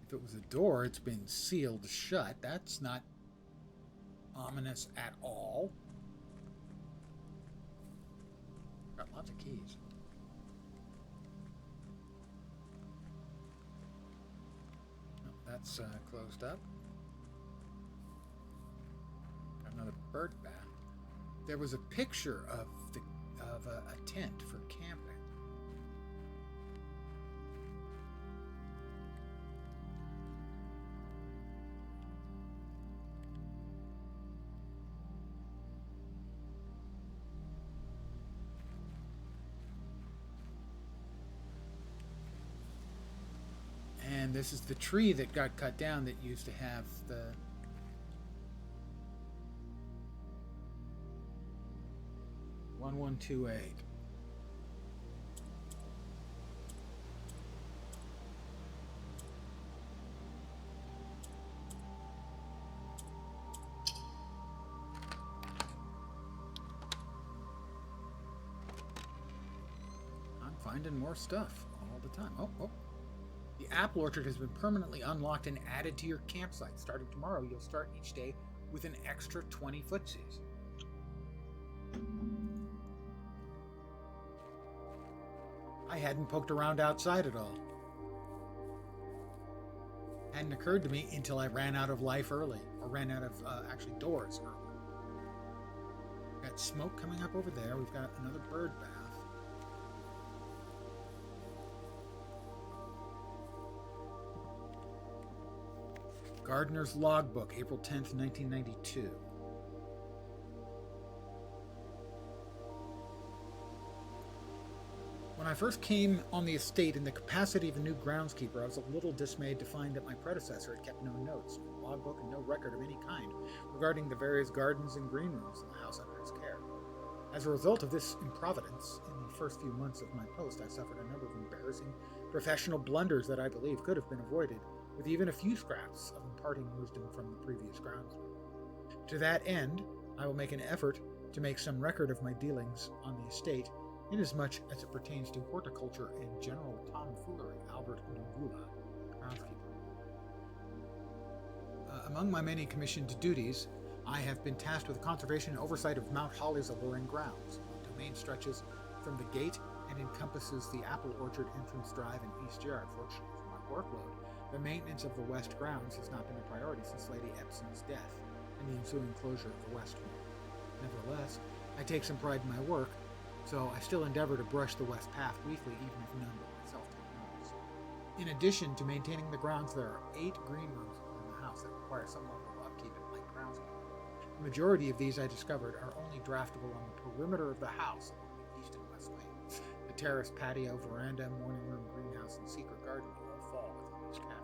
If it was a door, it's been sealed shut. That's not ominous at all. Got lots of keys. No, that's closed up. Got another bird bath. There was a picture of a tent for camping. And this is the tree that got cut down that used to have the... "1128. I'm finding more stuff all the time. Oh. The apple orchard has been permanently unlocked and added to your campsite. Starting tomorrow, you'll start each day with an extra 20 footsies. I hadn't poked around outside at all. Hadn't occurred to me until I ran out of life early, or ran out of actually doors early. We've got smoke coming up over there. We've got another bird bath. Gardener's Logbook, April 10th, 1992. When I first came on the estate in the capacity of a new groundskeeper, I was a little dismayed to find that my predecessor had kept no notes, no logbook, and no record of any kind regarding the various gardens and green rooms in the house under his care. As a result of this improvidence, in the first few months of my post, I suffered a number of embarrassing professional blunders that I believe could have been avoided with even a few scraps of imparting wisdom from the previous groundsman. To that end, I will make an effort to make some record of my dealings on the estate, inasmuch as it pertains to horticulture and general tomfoolery. Albert Ngula, groundskeeper. Among my many commissioned duties, I have been tasked with the conservation and oversight of Mount Holly's alluring grounds. The domain stretches from the gate and encompasses the apple orchard, entrance drive, and east yard. Fortunately for my workload, the maintenance of the west grounds has not been a priority since Lady Epson's death and the ensuing closure of the west wing. Nevertheless, I take some pride in my work, so I still endeavor to brush the west path weekly, even if none but myself take notice. In addition to maintaining the grounds, there are 8 green rooms within the house that require some level of upkeep and light groundskeeping. The majority of these, I discovered, are only draftable on the perimeter of the house along the east and west wing. The terrace, patio, veranda, morning room, greenhouse, and secret garden all fall within this category.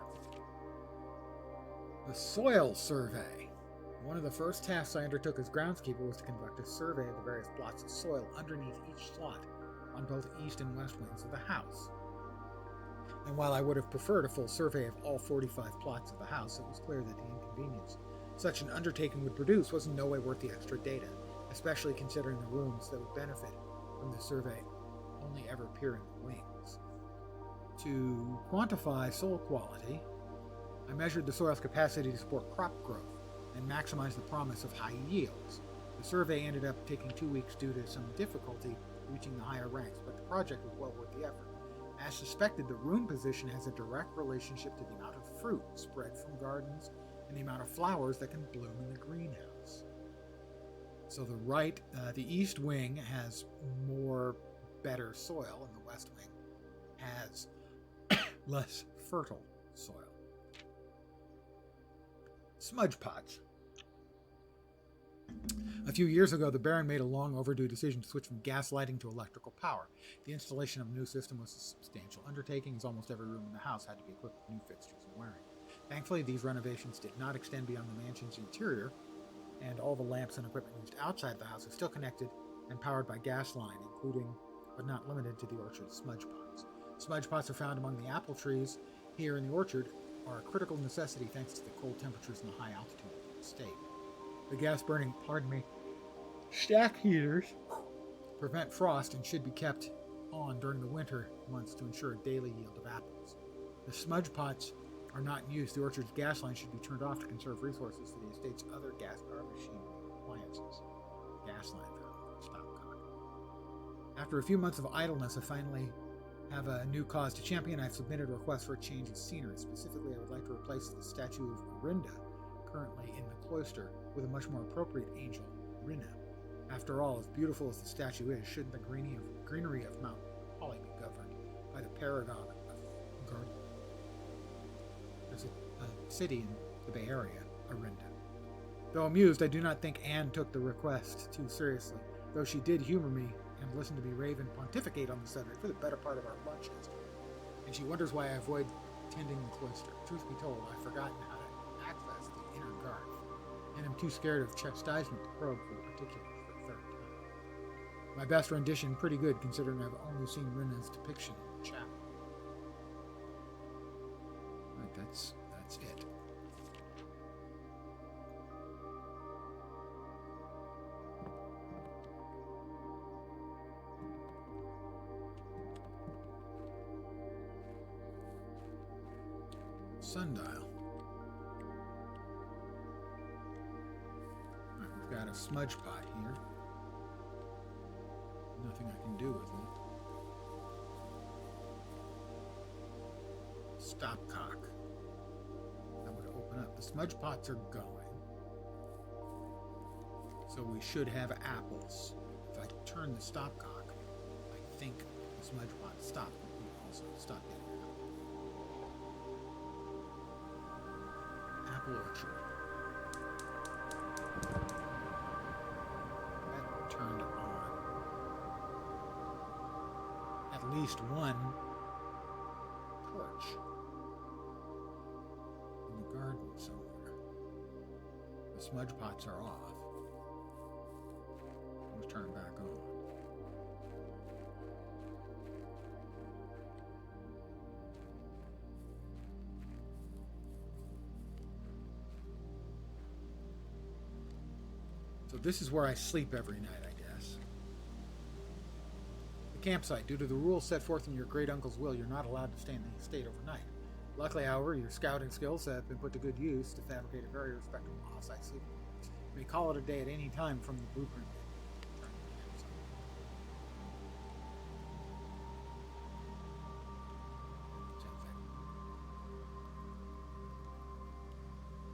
The soil survey. One of the first tasks I undertook as groundskeeper was to conduct a survey of the various plots of soil underneath each slot on both east and west wings of the house. And while I would have preferred a full survey of all 45 plots of the house, it was clear that the inconvenience such an undertaking would produce was in no way worth the extra data, especially considering the rooms that would benefit from the survey only ever appear in the wings. To quantify soil quality, I measured the soil's capacity to support crop growth and maximize the promise of high yields. The survey ended up taking 2 weeks due to some difficulty reaching the higher ranks, but the project was well worth the effort. As suspected, the room position has a direct relationship to the amount of fruit spread from gardens and the amount of flowers that can bloom in the greenhouse. So the east wing has more better soil, and the west wing has less fertile soil. Smudge pots. A few years ago, the Baron made a long overdue decision to switch from gas lighting to electrical power. The installation of a new system was a substantial undertaking, as almost every room in the house had to be equipped with new fixtures and wiring. Thankfully, these renovations did not extend beyond the mansion's interior, and all the lamps and equipment used outside the house are still connected and powered by gas line, including, but not limited to, the orchard's smudge pots. Smudge pots are found among the apple trees here in the orchard, are a critical necessity thanks to the cold temperatures and the high altitude of the state. The gas-burning, stack heaters prevent frost and should be kept on during the winter months to ensure a daily yield of apples. The smudge pots are not in use. The orchard's gas line should be turned off to conserve resources for the estate's other gas-powered machinery and appliances. Gas line for stopcock. After a few months of idleness, I finally have a new cause to champion. I've submitted a request for a change of scenery. Specifically, I would like to replace the statue of Orinda, currently in the cloister, with a much more appropriate angel, Rinna. After all, as beautiful as the statue is, shouldn't the greenery of Mount Holly be governed by the paragon of garden? There's a city in the Bay Area, Orinda. Though amused, I do not think Anne took the request too seriously, though she did humor me and listen to me rave and pontificate on the subject for the better part of our lunch yesterday. And she wonders why I avoid tending the cloister. Truth be told, I've forgotten how to access the inner garden, and I'm too scared of chastisement to probe for the particulars for the third time. My best rendition, pretty good considering I've only seen Rinna's depiction in the chapel. Right, that's it. Sundial. Right, we've got a smudge pot here. Nothing I can do with it. Stopcock. That would open up. The smudge pots are going. So we should have apples. If I turn the stopcock, I think the smudge pot stop. We also stop getting apple orchard. That turned on. At least one torch in the garden somewhere. The smudge pots are off. Let's turn it back on. So this is where I sleep every night, I guess. The campsite. Due to the rules set forth in your great uncle's will, you're not allowed to stay in the estate overnight. Luckily, however, your scouting skills have been put to good use to fabricate a very respectable off-site sleeping. You may call it a day at any time from the blueprint.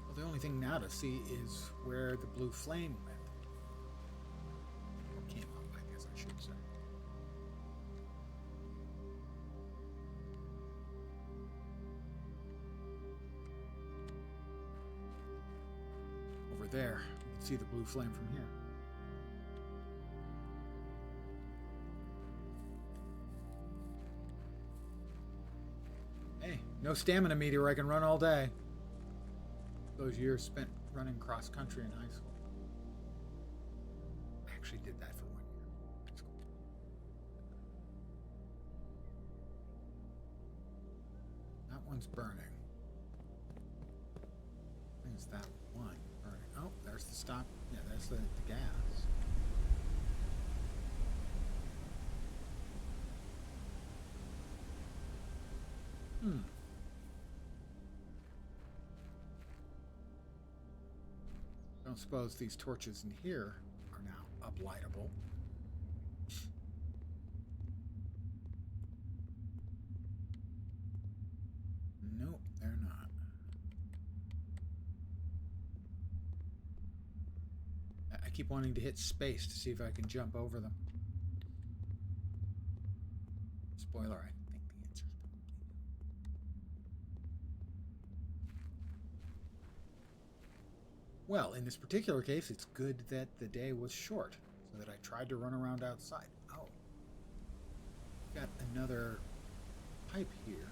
Well, the only thing now to see is where the blue flame went. Or came up, I guess I should say. Over there, you can see the blue flame from here. Hey, no stamina meter. I can run all day. Those years spent running cross country in high school. I actually did that for 1 year. That's cool. That one's burning. Is that one burning? Oh, there's the stop. Yeah, there's the gas. Don't suppose these torches in here are now uplightable. Nope, they're not. I keep wanting to hit space to see if I can jump over them. Spoiler, I think the answer is probably no. Well, in this particular case, it's good that the day was short, so that I tried to run around outside. Oh. Got another pipe here.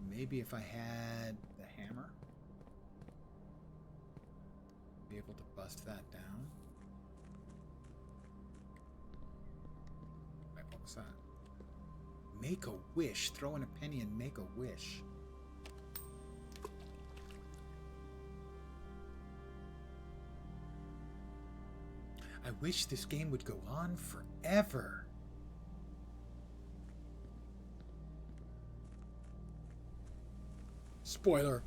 Maybe if I had the hammer, be able to bust that down. Wait, what was that? Make a wish. Throw in a penny and make a wish. I wish this game would go on forever. Spoiler,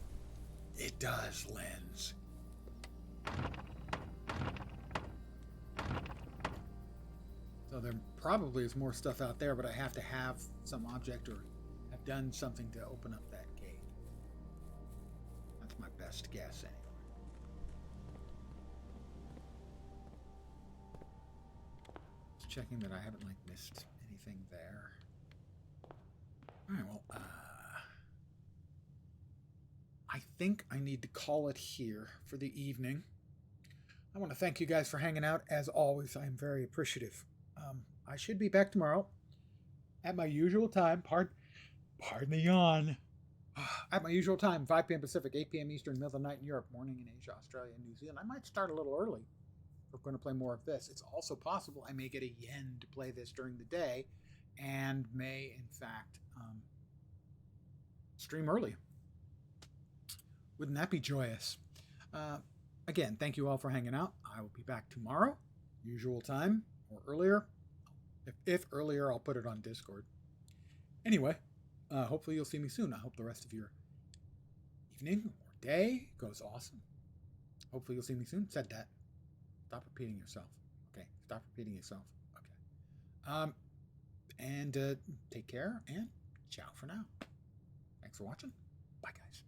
it does, Lens. So there probably is more stuff out there, but I have to have some object or have done something to open up that gate. That's my best guess, anyway. Just checking that I haven't, missed anything there. Alright, well, I think I need to call it here for the evening. I want to thank you guys for hanging out. As always, I am very appreciative. I should be back tomorrow at my usual time. Pardon the yawn. At my usual time, 5 p.m. Pacific, 8 p.m. Eastern, middle of the night in Europe, morning in Asia, Australia, and New Zealand. I might start a little early if we're going to play more of this. It's also possible I may get a yen to play this during the day and may, in fact, stream early. Wouldn't that be joyous? Again, thank you all for hanging out. I will be back tomorrow, usual time, or earlier. If earlier, I'll put it on Discord. Anyway, hopefully you'll see me soon. I hope the rest of your evening or day goes awesome. Hopefully you'll see me soon. Said that. Stop repeating yourself. Okay, stop repeating yourself. Okay. And take care and ciao for now. Thanks for watching. Bye, guys.